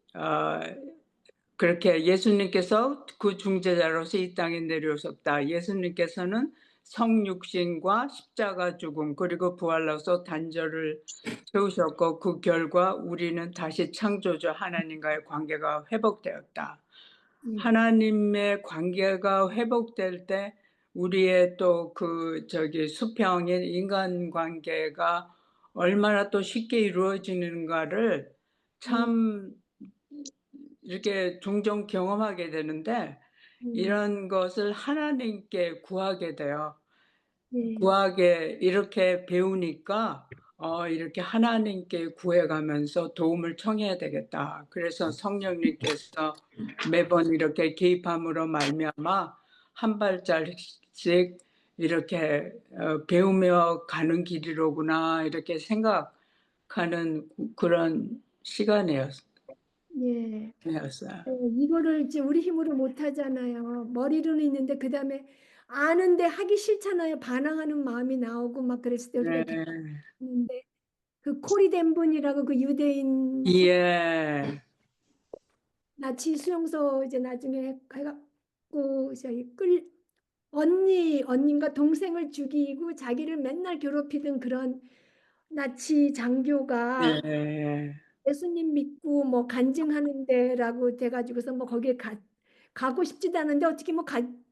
그렇게 예수님께서 그 중재자로서 이 땅에 내려오셨다. 예수님께서는 성육신과 십자가 죽음 그리고 부활로서 단절을 세우셨고 그 결과 우리는 다시 창조주 하나님과의 관계가 회복되었다. 하나님의 관계가 회복될 때 우리의 또 그 수평인 인간 관계가 얼마나 또 쉽게 이루어지는가를 참 이렇게 종종 경험하게 되는데 이런 것을 하나님께 구하게 돼요. 구하게 이렇게 배우니까 이렇게 하나님께 구해가면서 도움을 청해야 되겠다. 그래서 성령님께서 매번 이렇게 개입함으로 말미암아 한 발자국씩 이렇게 배우며 가는 길이로구나 이렇게 생각하는 그런 시간이었어요. 예. 이거를 이제 우리 힘으로 못 하잖아요. 머리로는 있는데 그다음에 아는데 하기 싫잖아요. 반항하는 마음이 나오고 막 그랬을 때 우리가 했는데 그 코리덴 분이라고 그 유대인 예. 나치 수용소 이제 나중에 해갖고 저희 언니인가 동생을 죽이고 자기를 맨날 괴롭히던 그런 나치 장교가 예수님 믿고 뭐 간증하는 데라고 돼가지고서 뭐 거기에 가고 싶지도 않은데 어떻게 뭐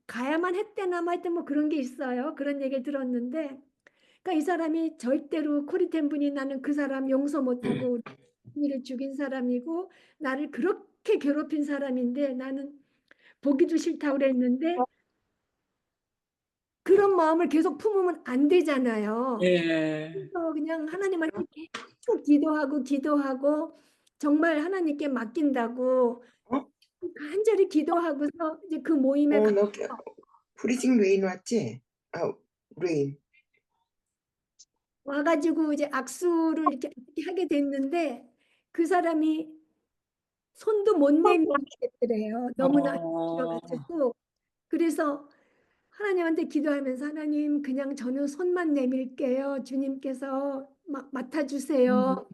가야만 했대나 뭐 하여튼 뭐 그런 게 있어요. 그런 얘기 들었는데 그러니까 이 사람이 절대로 코리텐 분이 나는 그 사람 용서 못하고 이를 죽인 사람이고 나를 그렇게 괴롭힌 사람인데 나는 보기도 싫다고 그랬는데 그런 마음을 계속 품으면 안 되잖아요. 그래서 그냥 하나님한테 계속 기도하고 정말 하나님께 맡긴다고 간절히 기도하고서 이제 그 모임에 너 프리징 레인 왔지? 레인. 와가지고 이제 악수를 이렇게 하게 됐는데 그 사람이 손도 못 내밀겠더래요. 너무나 힘들어가지고 그래서 하나님한테 기도하면서 하나님 그냥 저는 손만 내밀게요. 주님께서 맡아주세요.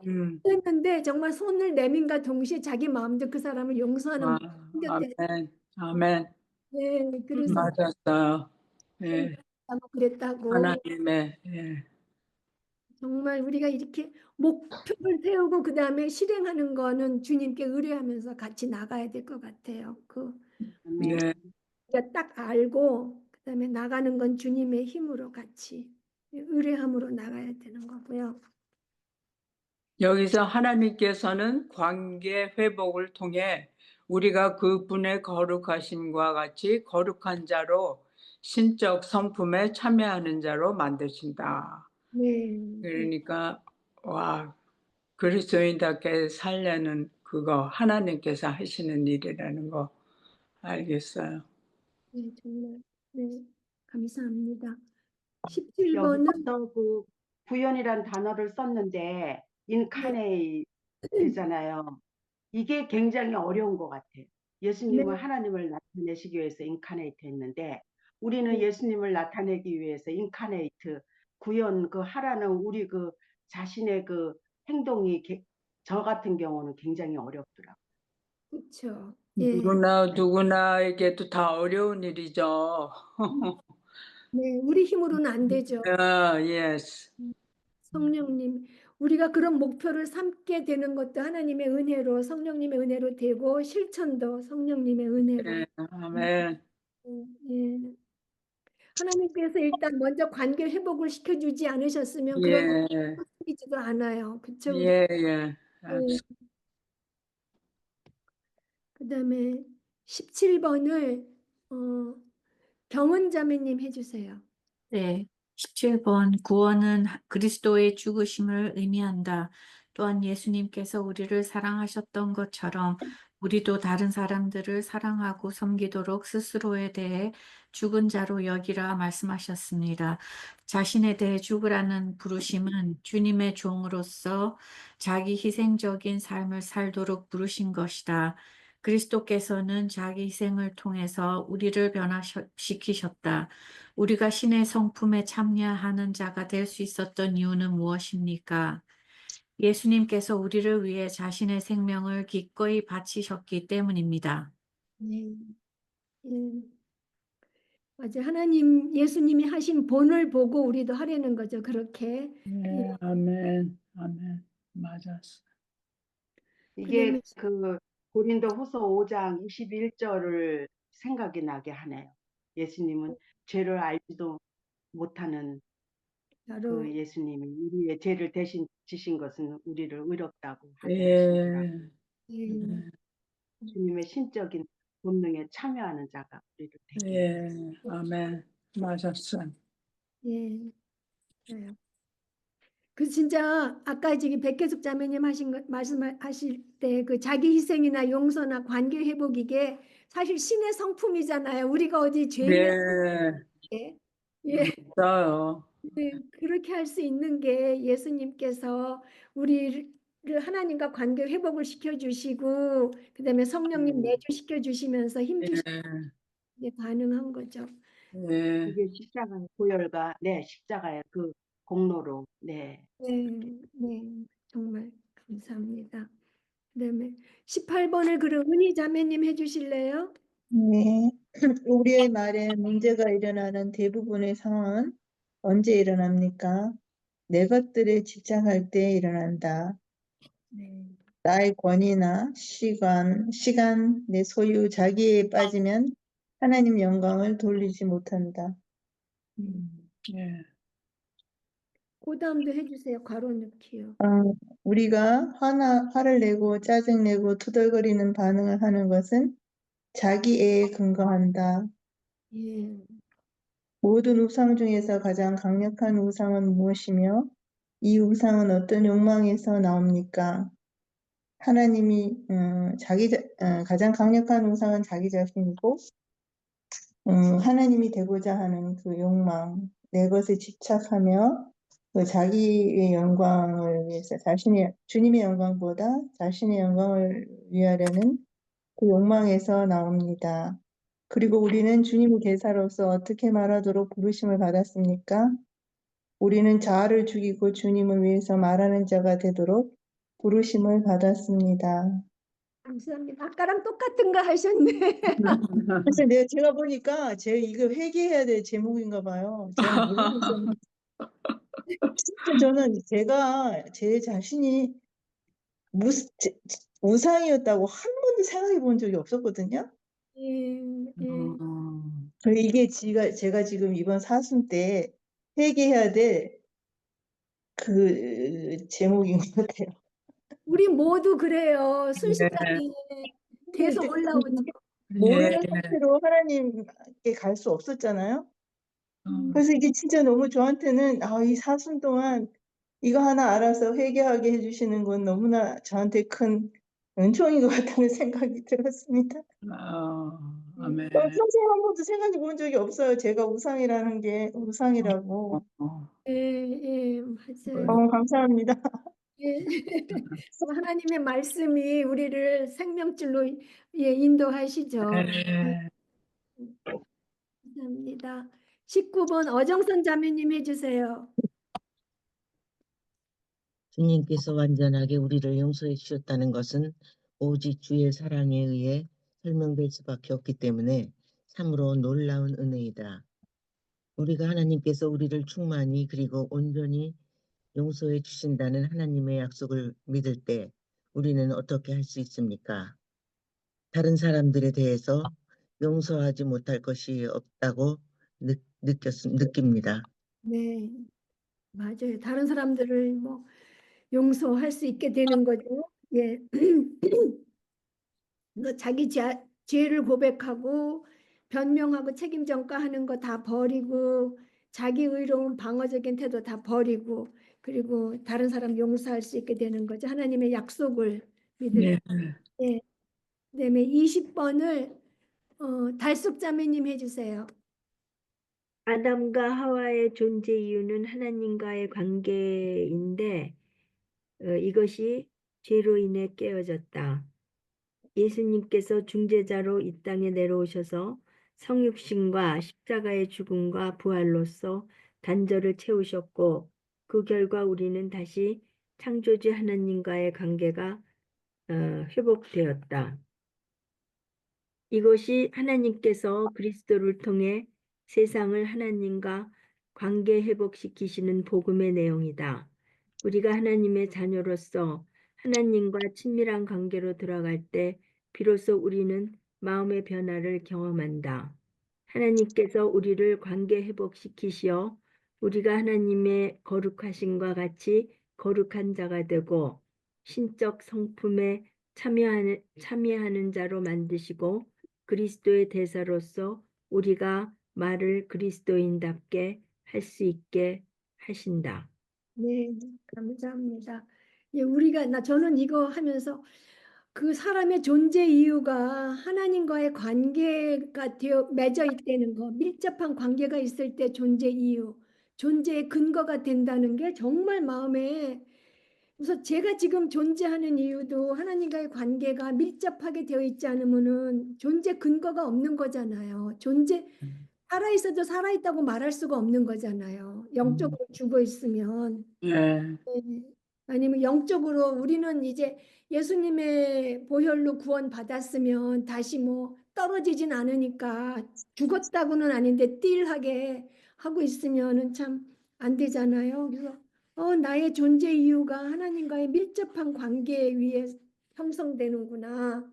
했는데 정말 손을 내민과 동시에 자기 마음도 그 사람을 용서하는 마음이 생겼대. 아멘. 네, 그래서 맞았어요. 예. 그랬다고. 하나님의 정말 우리가 이렇게 목표를 세우고 그 다음에 실행하는 거는 주님께 의뢰하면서 같이 나가야 될 것 같아요. 네. 우리가 딱 알고 그 다음에 나가는 건 주님의 힘으로 같이 의뢰함으로 나가야 되는 거고요. 여기서 하나님께서는 관계 회복을 통해 우리가 그분의 거룩하심과 같이 거룩한 자로 신적 성품에 참여하는 자로 만드신다. 그러니까 와 그리스도인답게 살려는 그거 하나님께서 하시는 일이라는 거 알겠어요. 네, 정말 감사합니다. 17번은 여기서 그 구현이란 단어를 썼는데 인카네이트잖아요. 이게 굉장히 어려운 것 같아요. 예수님은 하나님을 나타내시기 위해서 인카네이트 했는데 우리는 예수님을 나타내기 위해서 인카네이트 구현 하라는 우리 자신의 행동이 저 같은 경우는 굉장히 어렵더라고요. 그렇죠. 누구나에게도 다 어려운 일이죠. 네, 우리 힘으로는 안 되죠. Yes. 성령님, 우리가 그런 목표를 삼게 되는 것도 하나님의 은혜로, 성령님의 은혜로 되고 실천도 성령님의 은혜로. 아멘. 예. 하나님께서 일단 먼저 관계 회복을 시켜주지 않으셨으면 그런 거 생기지도 않아요. 그렇죠? 그다음에 17번을 경은 자매님 해주세요. 네, 17번 구원은 그리스도의 죽으심을 의미한다. 또한 예수님께서 우리를 사랑하셨던 것처럼 우리도 다른 사람들을 사랑하고 섬기도록 스스로에 대해 죽은 자로 여기라 말씀하셨습니다. 자신에 대해 죽으라는 부르심은 주님의 종으로서 자기 희생적인 삶을 살도록 부르신 것이다. 그리스도께서는 자기 희생을 통해서 우리를 변화시키셨다. 우리가 신의 성품에 참여하는 자가 될 수 있었던 이유는 무엇입니까? 예수님께서 우리를 위해 자신의 생명을 기꺼이 바치셨기 때문입니다. 네. 예. 맞아. 하나님, 예수님이 하신 본을 보고 우리도 하려는 거죠. 그렇게. 네, 아멘, 아멘. 맞았어. 이게 그다음에 그 고린도후서 5장 21절을 생각이 나게 하네요. 예수님은 죄를 알지도 못하는 바로 그 예수님이 우리의 죄를 대신 지신 것은 우리를 의롭다고 하게 하시니라. 예, 예, 주님의 신적인 본능에 참여하는 자가 우리를 되게 예, 아멘. 맞았어. 예. 그래요. 그 진짜 아까 저기 백혜숙 자매님 하신 거 말씀하실 때 그 자기 희생이나 용서나 관계 회복 이게 사실 신의 성품이잖아요. 우리가 어디 죄인이 네, 아닌데. 예. 맞아요. 네, 그렇게 할 수 있는 게 예수님께서 우리를 하나님과 관계 회복을 시켜주시고 그다음에 성령님 내주시켜 주시면서 예, 힘주시게 가능한 거죠. 예, 그게 십자가의 보혈과 십자가의 그 공로로 네, 네, 정말 감사합니다. 그다음에 18번을 그럼 은희 자매님 해주실래요? 네. 우리의 말에 문제가 일어나는 대부분의 상황은 언제 일어납니까? 내 것들에 집착할 때 일어난다. 네. 나의 권위나 시간, 내 소유, 자기에 빠지면 하나님 영광을 돌리지 못한다. 예, 그 다음도 해주세요. 괄호 넣기요. 우리가 화를 내고 짜증내고 투덜거리는 반응을 하는 것은 자기애에 근거한다. 예. 모든 우상 중에서 가장 강력한 우상은 무엇이며 이 우상은 어떤 욕망에서 나옵니까? 하나님이 가장 강력한 우상은 자기 자신이고 하나님이 되고자 하는 그 욕망, 내 것에 집착하며 그 자기의 영광을 위해서 주님의 영광보다 자신의 영광을 위하려는 그 욕망에서 나옵니다. 그리고 우리는 주님의 대사로서 어떻게 말하도록 부르심을 받았습니까? 우리는 자아를 죽이고 주님을 위해서 말하는 자가 되도록 부르심을 받았습니다. 감사합니다. 아까랑 똑같은 거 하셨네. 사실 제가 보니까 이거 회개해야 될 제목인가 봐요. 저는 모르겠어요. 진짜 저는 제 자신이 우상이었다고 한 번도 생각해 본 적이 없었거든요. 예, 예. 이게 제가 지금 이번 사순 때 회개해야 될 그 제목인 것 같아요. 우리 모두 그래요. 순식간에 계속 근데 올라오죠. 모르는 예, 상태로 하나님께 갈 수 없었잖아요. 음. 그래서 이게 진짜 너무 저한테는 이 사순 동안 이거 하나 알아서 회개하게 해주시는 건 너무나 저한테 큰 은총인 것 같다는 생각이 들었습니다. 아멘. 평생 한 번도 생각해 본 적이 없어요. 제가 우상이라는 게 우상이라고. 예, 예, 맞아요. 감사합니다. 예. 하나님의 말씀이 우리를 생명줄로 인도하시죠. 예, 감사합니다. 19번 어정선 자매님 해주세요. 주님께서 완전하게 우리를 용서해 주셨다는 것은 오직 주의 사랑에 의해 설명될 수밖에 없기 때문에 참으로 놀라운 은혜이다. 우리가 하나님께서 우리를 충만히 그리고 온전히 용서해 주신다는 하나님의 약속을 믿을 때 우리는 어떻게 할 수 있습니까? 다른 사람들에 대해서 용서하지 못할 것이 없다고 느낍니다. 네, 맞아요. 다른 사람들을 뭐 용서할 수 있게 되는 거죠. 예. 자기 죄를 고백하고 변명하고 책임 전가하는 거 다 버리고 자기 의로운 방어적인 태도 다 버리고 그리고 다른 사람 용서할 수 있게 되는 거죠. 하나님의 약속을 믿을 예, 때. 예. 그다음에 20번을 달숙 자매님 해주세요. 아담과 하와의 존재 이유는 하나님과의 관계인데 이것이 죄로 인해 깨어졌다. 예수님께서 중재자로 이 땅에 내려오셔서 성육신과 십자가의 죽음과 부활로서 단절을 채우셨고 그 결과 우리는 다시 창조주 하나님과의 관계가 회복되었다. 이것이 하나님께서 그리스도를 통해 세상을 하나님과 관계 회복시키시는 복음의 내용이다. 우리가 하나님의 자녀로서 하나님과 친밀한 관계로 들어갈 때 비로소 우리는 마음의 변화를 경험한다. 하나님께서 우리를 관계 회복시키시어 우리가 하나님의 거룩하심과 같이 거룩한 자가 되고 신적 성품에 참여하는 자로 만드시고 그리스도의 대사로서 우리가 말을 그리스도인답게 할 수 있게 하신다. 네, 감사합니다. 예, 저는 이거 하면서 그 사람의 존재 이유가 하나님과의 관계가 맺어 있다는 거, 밀접한 관계가 있을 때 존재 이유, 존재의 근거가 된다는 게 정말 마음에, 그래서 제가 지금 존재하는 이유도 하나님과의 관계가 밀접하게 되어 있지 않으면은 존재 근거가 없는 거잖아요. 살아있어도 살아있다고 말할 수가 없는 거잖아요. 영적으로 죽어 있으면. 예. 네. 아니면 영적으로 우리는 이제 예수님의 보혈로 구원 받았으면 다시 뭐 떨어지진 않으니까 죽었다고는 아닌데 띨하게 하고 있으면은 참 안 되잖아요. 그래서 나의 존재 이유가 하나님과의 밀접한 관계 위에 형성되는구나.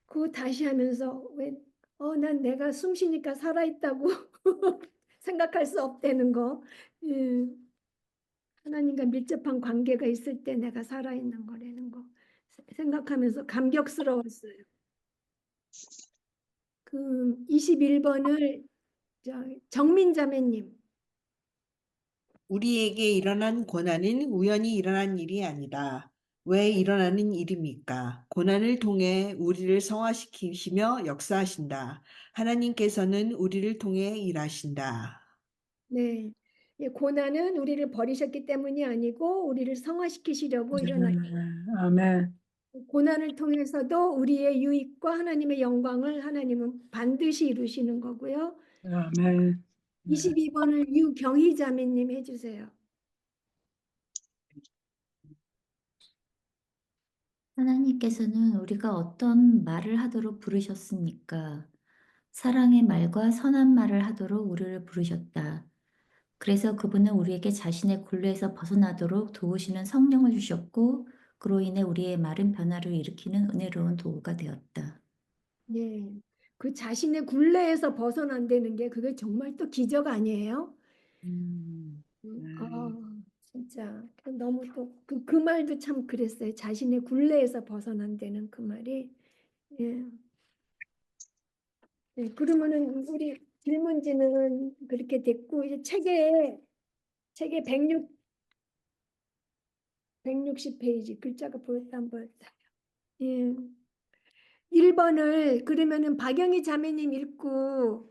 그거 다시 하면서 난 내가 숨 쉬니까 살아있다고 생각할 수 없다는 거. 예. 하나님과 밀접한 관계가 있을 때 내가 살아있는 거라는 거 생각하면서 감격스러웠어요. 그 21번을 정민자매님. 우리에게 일어난 고난은 우연히 일어난 일이 아니다. 왜 일어나는 일입니까? 고난을 통해 우리를 성화시키시며 역사하신다. 하나님께서는 우리를 통해 일하신다. 네. 예, 고난은 우리를 버리셨기 때문이 아니고 우리를 성화시키시려고 일어나요. 아멘. 고난을 통해서도 우리의 유익과 하나님의 영광을 하나님은 반드시 이루시는 거고요. 아멘. 22번을 유경희 자매님 해주세요. 하나님께서는 우리가 어떤 말을 하도록 부르셨습니까? 사랑의 말과 선한 말을 하도록 우리를 부르셨다. 그래서 그분은 우리에게 자신의 굴레에서 벗어나도록 도우시는 성령을 주셨고, 그로 인해 우리의 마른 변화를 일으키는 은혜로운 도구가 되었다. 예. 그 자신의 굴레에서 벗어난다는 게 그게 정말 또 기적 아니에요? 진짜 너무 또 그 말도 참 그랬어요. 자신의 굴레에서 벗어난다는 그 말이. 예. 네, 그러면은 우리 질문지는 그렇게 됐고 이제 책에 160페이지 글자가 보였다 한번. 예. 1번을 그러면은 박영희 자매님 읽고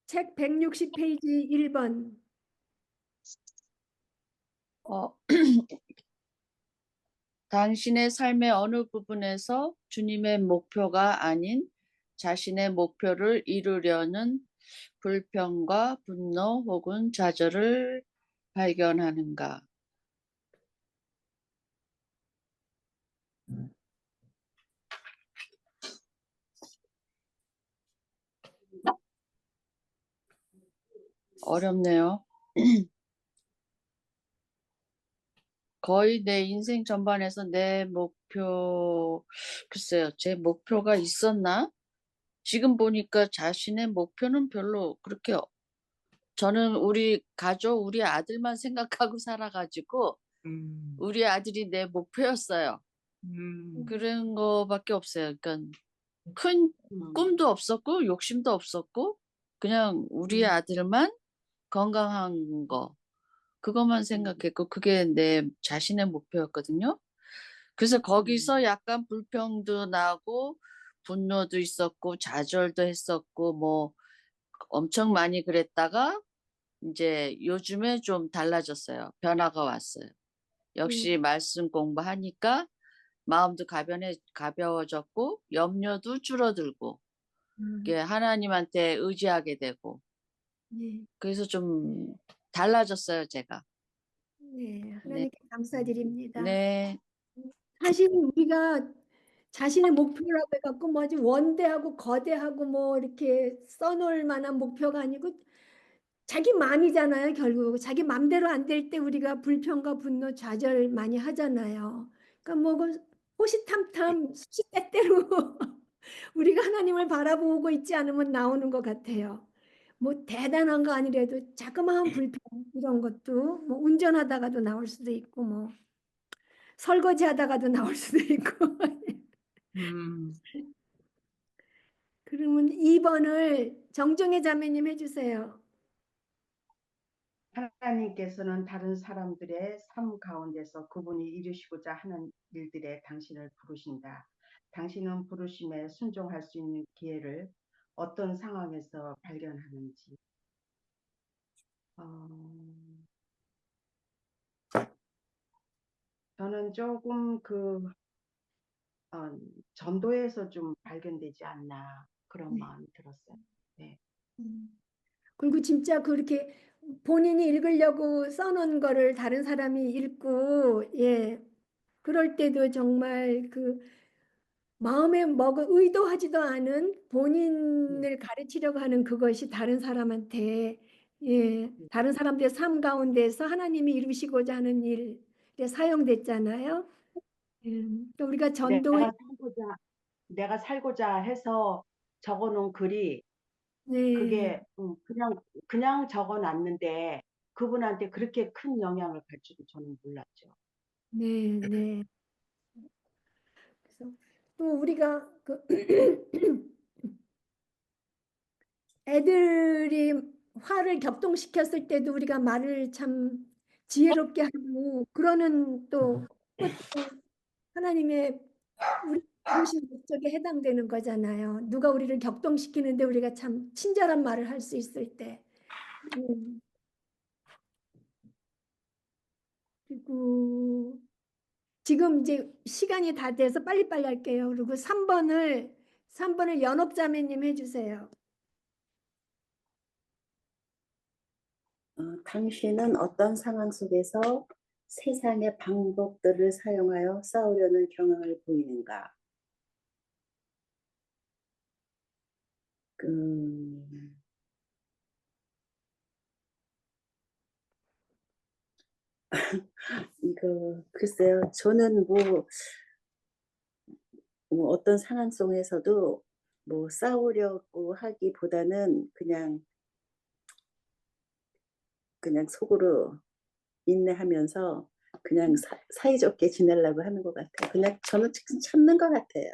책 160페이지 1번. 당신의 삶의 어느 부분에서 주님의 목표가 아닌 자신의 목표를 이루려는 불평과 분노 혹은 좌절을 발견하는가? 어렵네요. 거의 내 인생 전반에서 내 목표, 글쎄요, 제 목표가 있었나? 지금 보니까 자신의 목표는 별로 그렇게, 저는 우리 가족, 우리 아들만 생각하고 살아가지고, 우리 아들이 내 목표였어요. 그런 거밖에 없어요. 그러니까 큰 꿈도 없었고, 욕심도 없었고, 그냥 우리 아들만 건강한 거. 그것만 생각했고 그게 내 자신의 목표였거든요. 그래서 거기서 약간 불평도 나고 분노도 있었고 좌절도 했었고 뭐 엄청 많이 그랬다가 이제 요즘에 좀 달라졌어요. 변화가 왔어요. 역시 말씀 공부하니까 마음도 가벼워졌고 염려도 줄어들고 이게 하나님한테 의지하게 되고 그래서 좀 달라졌어요, 제가. 네, 네, 하나님께 감사드립니다. 네, 사실 우리가 자신의 목표라고 해갖고 뭐지 원대하고 거대하고 뭐 이렇게 써놓을 만한 목표가 아니고 자기 마음이잖아요. 결국 자기 맘대로 안 될 때 우리가 불평과 분노, 좌절 많이 하잖아요. 그러니까 뭐 호시탐탐 수시때때로 우리가 하나님을 바라보고 있지 않으면 나오는 것 같아요. 뭐 대단한 거 아니래도 자그마한 불평 이런 것도 뭐 운전하다가도 나올 수도 있고 뭐 설거지하다가도 나올 수도 있고. 음. 그러면 2번을 정정혜 자매님 해주세요. 하나님께서는 다른 사람들의 삶 가운데서 그분이 이루시고자 하는 일들에 당신을 부르신다. 당신은 부르심에 순종할 수 있는 기회를 어떤 상황에서 발견하는지. 저는 조금 전도에서 좀 발견되지 않나 그런 마음이 들었어요. 네. 그리고 진짜 그렇게 본인이 읽으려고 써놓은 거를 다른 사람이 읽고, 예, 그럴 때도 정말 그 마음에 의도하지도 않은 본인을 가르치려고 하는 그것이 다른 사람한테, 예, 다른 사람들의 삶 가운데서 하나님이 이루시고자 하는 일에 사용됐잖아요. 그러니까 우리가 전도에, 내가 살고자 해서 적어놓은 글이 네, 그게 그냥 적어놨는데 그분한테 그렇게 큰 영향을 갈 줄은 저는 몰랐죠. 네, 네. 그래서 또 우리가 그 애들이 화를 격동시켰을 때도 우리가 말을 참 지혜롭게 하고 그러는 또 그것도 하나님의 우리 부르신 목적에 해당되는 거잖아요. 누가 우리를 격동시키는데 우리가 참 친절한 말을 할 수 있을 때. 그리고 지금 이제 시간이 다 돼서 빨리빨리 할게요. 그리고 3번을 연옥자매님 해주세요. 당신은 어떤 상황 속에서 세상의 방법들을 사용하여 싸우려는 경향을 보이는가? 이거 글쎄요. 저는 뭐 어떤 상황 속에서도 뭐 싸우려고 하기보다는 그냥 속으로 인내하면서 그냥 사이좋게 지내려고 하는 것 같아요. 그냥 저는 지금 참는 것 같아요.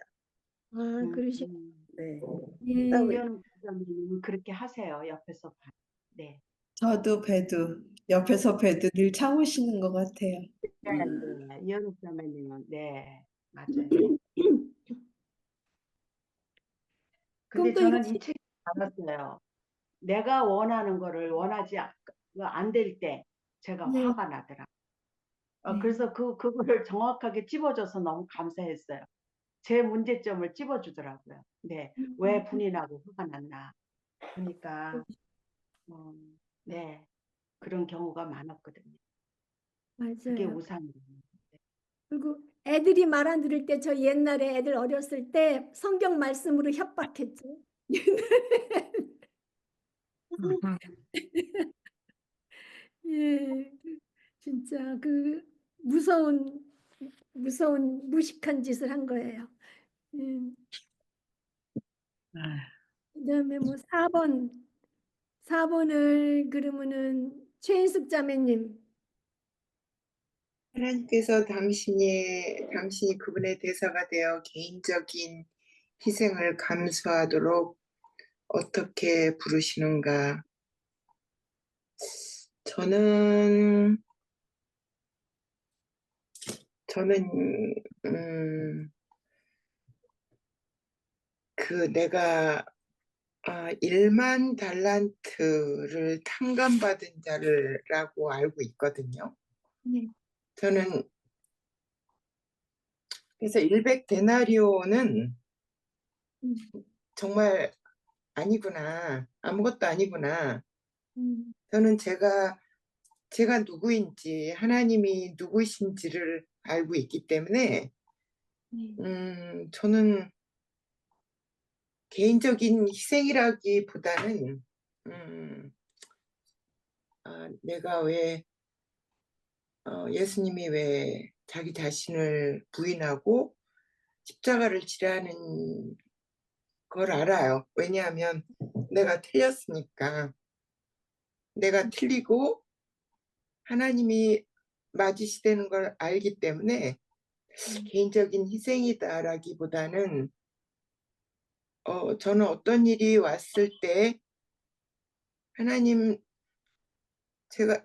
아, 그러시. 네. 이현 부장님은 그렇게 하세요. 옆에서 네. 저도 옆에서 봬도 늘 참으시는 것 같아요. 네. 이현 부장님은 네, 맞아요. 근데 저는 이 책이 알았어요. 내가 원하는 거를 원하지 안 될 때 제가 네. 화가 나더라. 그래서 그거를 정확하게 찝어줘서 너무 감사했어요. 제 문제점을 찝어주더라고요. 네, 왜 분이 나고 화가 났나. 그러니까 네, 그런 경우가 많았거든요. 그게 맞아요. 우상이에요. 그리고 애들이 말 안 들을 때 저 옛날에 애들 어렸을 때 성경 말씀으로 협박했죠. 예, 진짜 그 무서운 무식한 짓을 한 거예요. 그다음에 뭐 4번을 그러면은 최인숙 자매님. 하나님께서 당신이 그분의 대사가 되어 개인적인 희생을 감수하도록 어떻게 부르시는가? 저는 내가 1만 달란트를 탕감받은 자라고 알고 있거든요. 네. 저는 그래서 100데나리오는 정말 아니구나, 아무것도 아니구나. 저는 제가 제가 누구인지, 하나님이 누구신지를 알고 있기 때문에 저는 개인적인 희생이라기보다는 내가 왜 예수님이 왜 자기 자신을 부인하고 십자가를 지라는 걸 알아요. 왜냐하면 내가 틀렸으니까. 내가 틀리고 하나님이 맞으시다는 걸 알기 때문에 개인적인 희생이다라기보다는 저는 어떤 일이 왔을 때 하나님,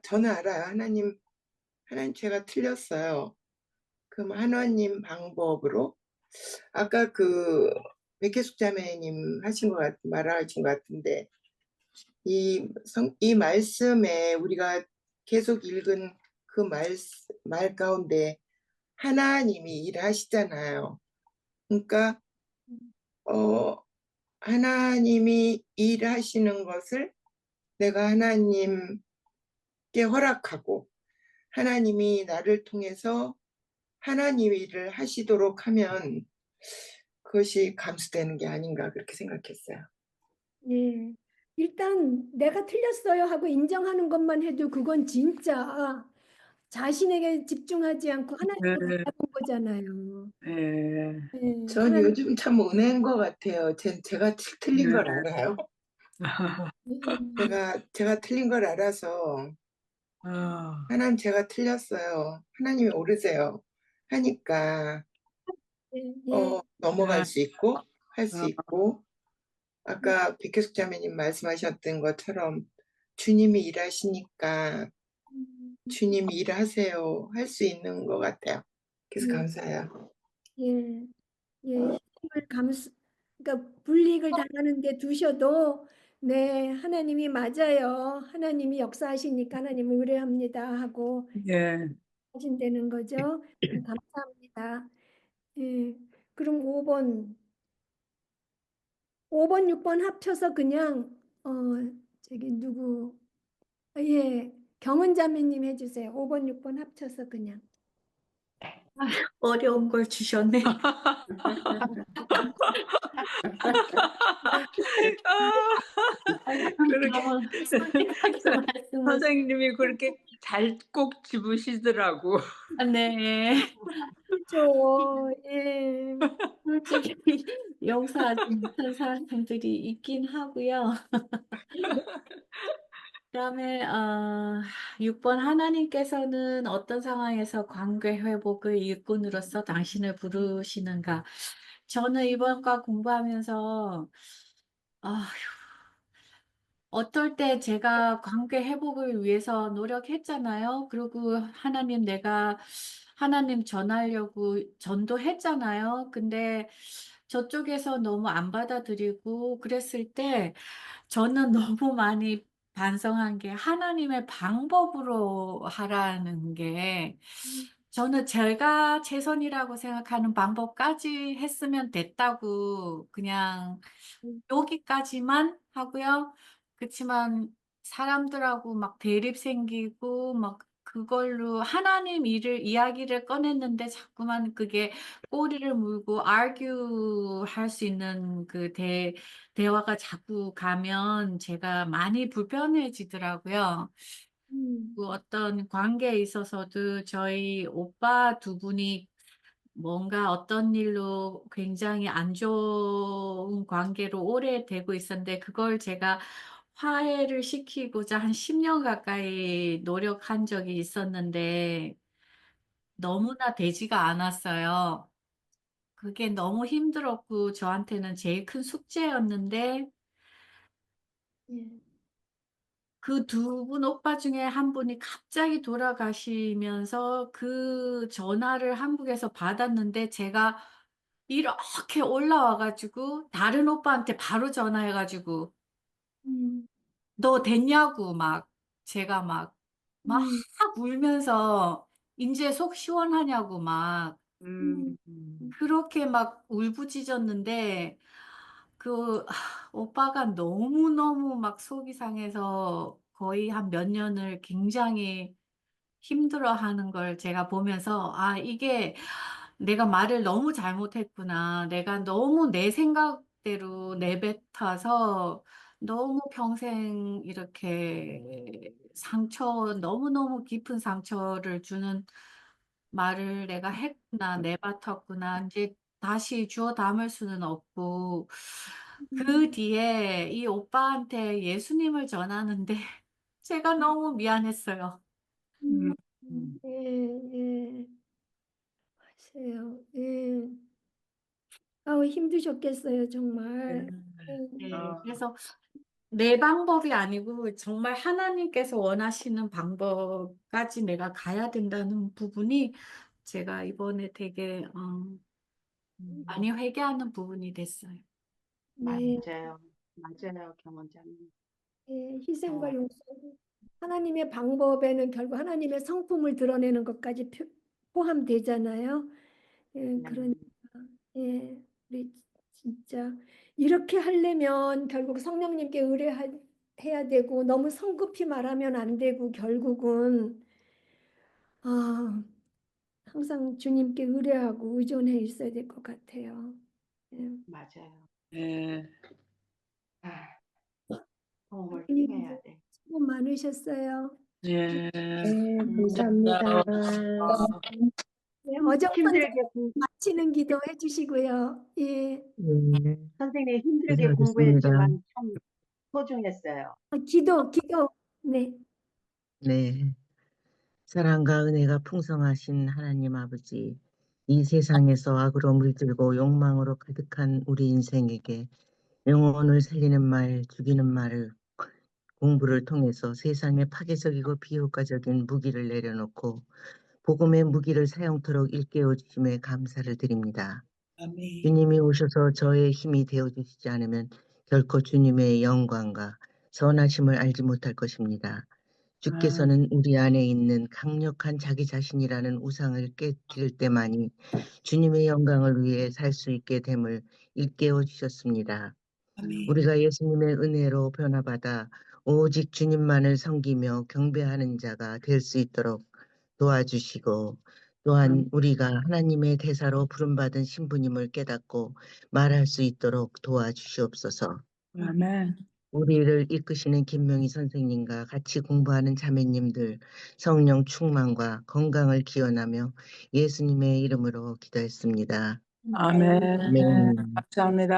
저는 알아요. 하나님 제가 틀렸어요. 그럼 하나님 방법으로 아까 그 백혜숙 자매님 말하신 것 같은데 이 말씀에 우리가 계속 읽은 그 말 가운데 하나님이 일하시잖아요. 그러니까 하나님이 일하시는 것을 내가 하나님께 허락하고 하나님이 나를 통해서 하나님 일을 하시도록 하면 그것이 감수되는 게 아닌가 그렇게 생각했어요. 예. 일단 내가 틀렸어요 하고 인정하는 것만 해도 그건 진짜 자신에게 집중하지 않고 하나님을 네. 바라본 거잖아요. 예. 예, 전 하나님, 요즘 참 은혜인 것 같아요. 제가 틀린 걸 알아요. 제가 틀린 걸 알아서 하나님 제가 틀렸어요. 하나님이 오르세요. 하니까 예, 예, 넘어갈 수 있고 할 수 아, 있고 아까 백혜숙 자매님 말씀하셨던 것처럼 주님이 일하시니까 주님이 일하세요 할 수 있는 것 같아요. 그래서 예, 감사해요. 예, 예, 힘을 그러니까 불이익을 당하는데 두셔도 네, 하나님이 맞아요. 하나님이 역사하시니까 하나님 의뢰합니다 하고 예. 하신다는 거죠. 감사합니다. 예, 그럼 5번, 6번 합쳐서 그냥 저기 누구 예, 경은자매님 해주세요. 5번, 6번 합쳐서 그냥. 어려운 걸 주셨네. 그렇게 너무 솔직하게 말씀을. 선생님이 그렇게 잘 꼭 집으시더라고. 네. 그렇죠. 예. 솔직히 용서하지 못한 사람들이 있긴 하고요. 그다음에 6번 하나님께서는 어떤 상황에서 관계 회복의 일꾼으로서 당신을 부르시는가? 저는 이번 과 공부하면서 아, 어떨 때 제가 관계 회복을 위해서 노력했잖아요. 그리고 내가 하나님 전하려고 전도했잖아요. 근데 저쪽에서 너무 안 받아들이고 그랬을 때 저는 너무 많이 반성한 게 하나님의 방법으로 하라는 게 저는 제가 최선이라고 생각하는 방법까지 했으면 됐다고 그냥 여기까지만 하고요. 그렇지만 사람들하고 막 대립 생기고 막 그걸로 하나님 이야기를 꺼냈는데 자꾸만 그게 꼬리를 물고 argue 할 수 있는 그 대화가 자꾸 가면 제가 많이 불편해지더라고요. 그 어떤 관계에 있어서도 저희 오빠 두 분이 뭔가 어떤 일로 굉장히 안 좋은 관계로 오래 되고 있었는데 그걸 제가 화해를 시키고자 한 10년 가까이 노력한 적이 있었는데 너무나 되지가 않았어요. 그게 너무 힘들었고 저한테는 제일 큰 숙제였는데 예. 그 두 분 오빠 중에 한 분이 갑자기 돌아가시면서 그 전화를 한국에서 받았는데 제가 이렇게 올라와가지고 다른 오빠한테 바로 전화해가지고 음, 너 됐냐고 제가 막 음, 울면서 이제 속 시원하냐고 음, 그렇게 막 울부짖었는데 오빠가 너무너무 막 속이 상해서 거의 한 몇 년을 굉장히 힘들어하는 걸 제가 보면서 아, 이게 내가 말을 너무 잘못했구나. 내가 너무 내 생각대로 내뱉어서 너무 평생 이렇게 너무너무 깊은 상처를 주는 말을 내가 했구나, 내뱉었구나. 이제 다시 주워 담을 수는 없고, 그 뒤에 이 오빠한테 예수님을 전하는데 제가 너무 미안했어요. 예, 예, 맞아요. 예. 아우, 힘드셨겠어요, 정말. 네, 어, 그래서 내 방법이 아니고 정말 하나님께서 원하시는 방법까지 내가 가야 된다는 부분이 제가 이번에 되게 많이 회개하는 부분이 됐어요. 네, 맞아요. 맞아요, 경원장님. 예, 희생과 어, 용서. 하나님의 방법에는 결국 하나님의 성품을 드러내는 것까지 포함되잖아요. 예, 네, 그러니까, 예, 우리 진짜 이렇게 하려면 결국 성령님께 의뢰해야 되고 너무 성급히 말하면 안 되고 결국은 아, 항상 주님께 의뢰하고 의존해 있어야 될 것 같아요. 예. 맞아요. 네. 아, 도움을 주님 청해야 돼. 수고 많으셨어요. 네. 네, 감사합니다. 네, 어정 선생님 힘들게 마치는 기도 해주시고요. 예, 네, 선생님 힘들게 기도하겠습니다. 공부했지만 참 소중했어요. 기도. 네. 네, 사랑과 은혜가 풍성하신 하나님 아버지, 이 세상에서 악으로 물들고 욕망으로 가득한 우리 인생에게 영혼을 살리는 말, 죽이는 말을 공부를 통해서 세상에 파괴적이고 비효과적인 무기를 내려놓고 복음의 무기를 사용토록 일깨워 주심에 감사를 드립니다. 아멘. 주님이 오셔서 저의 힘이 되어 주시지 않으면 결코 주님의 영광과 선하심을 알지 못할 것입니다. 주께서는 우리 안에 있는 강력한 자기 자신이라는 우상을 깨뜨릴 때만이 주님의 영광을 위해 살 수 있게 됨을 일깨워 주셨습니다. 아멘. 우리가 예수님의 은혜로 변화받아 오직 주님만을 섬기며 경배하는 자가 될 수 있도록 도와주시고 또한 우리가 하나님의 대사로 부름받은 신부님을 깨닫고 말할 수 있도록 도와주시옵소서. 아멘. 우리를 이끄시는 김명희 선생님과 같이 공부하는 자매님들 성령 충만과 건강을 기원하며 예수님의 이름으로 기도했습니다. 아멘. 아멘. 감사합니다.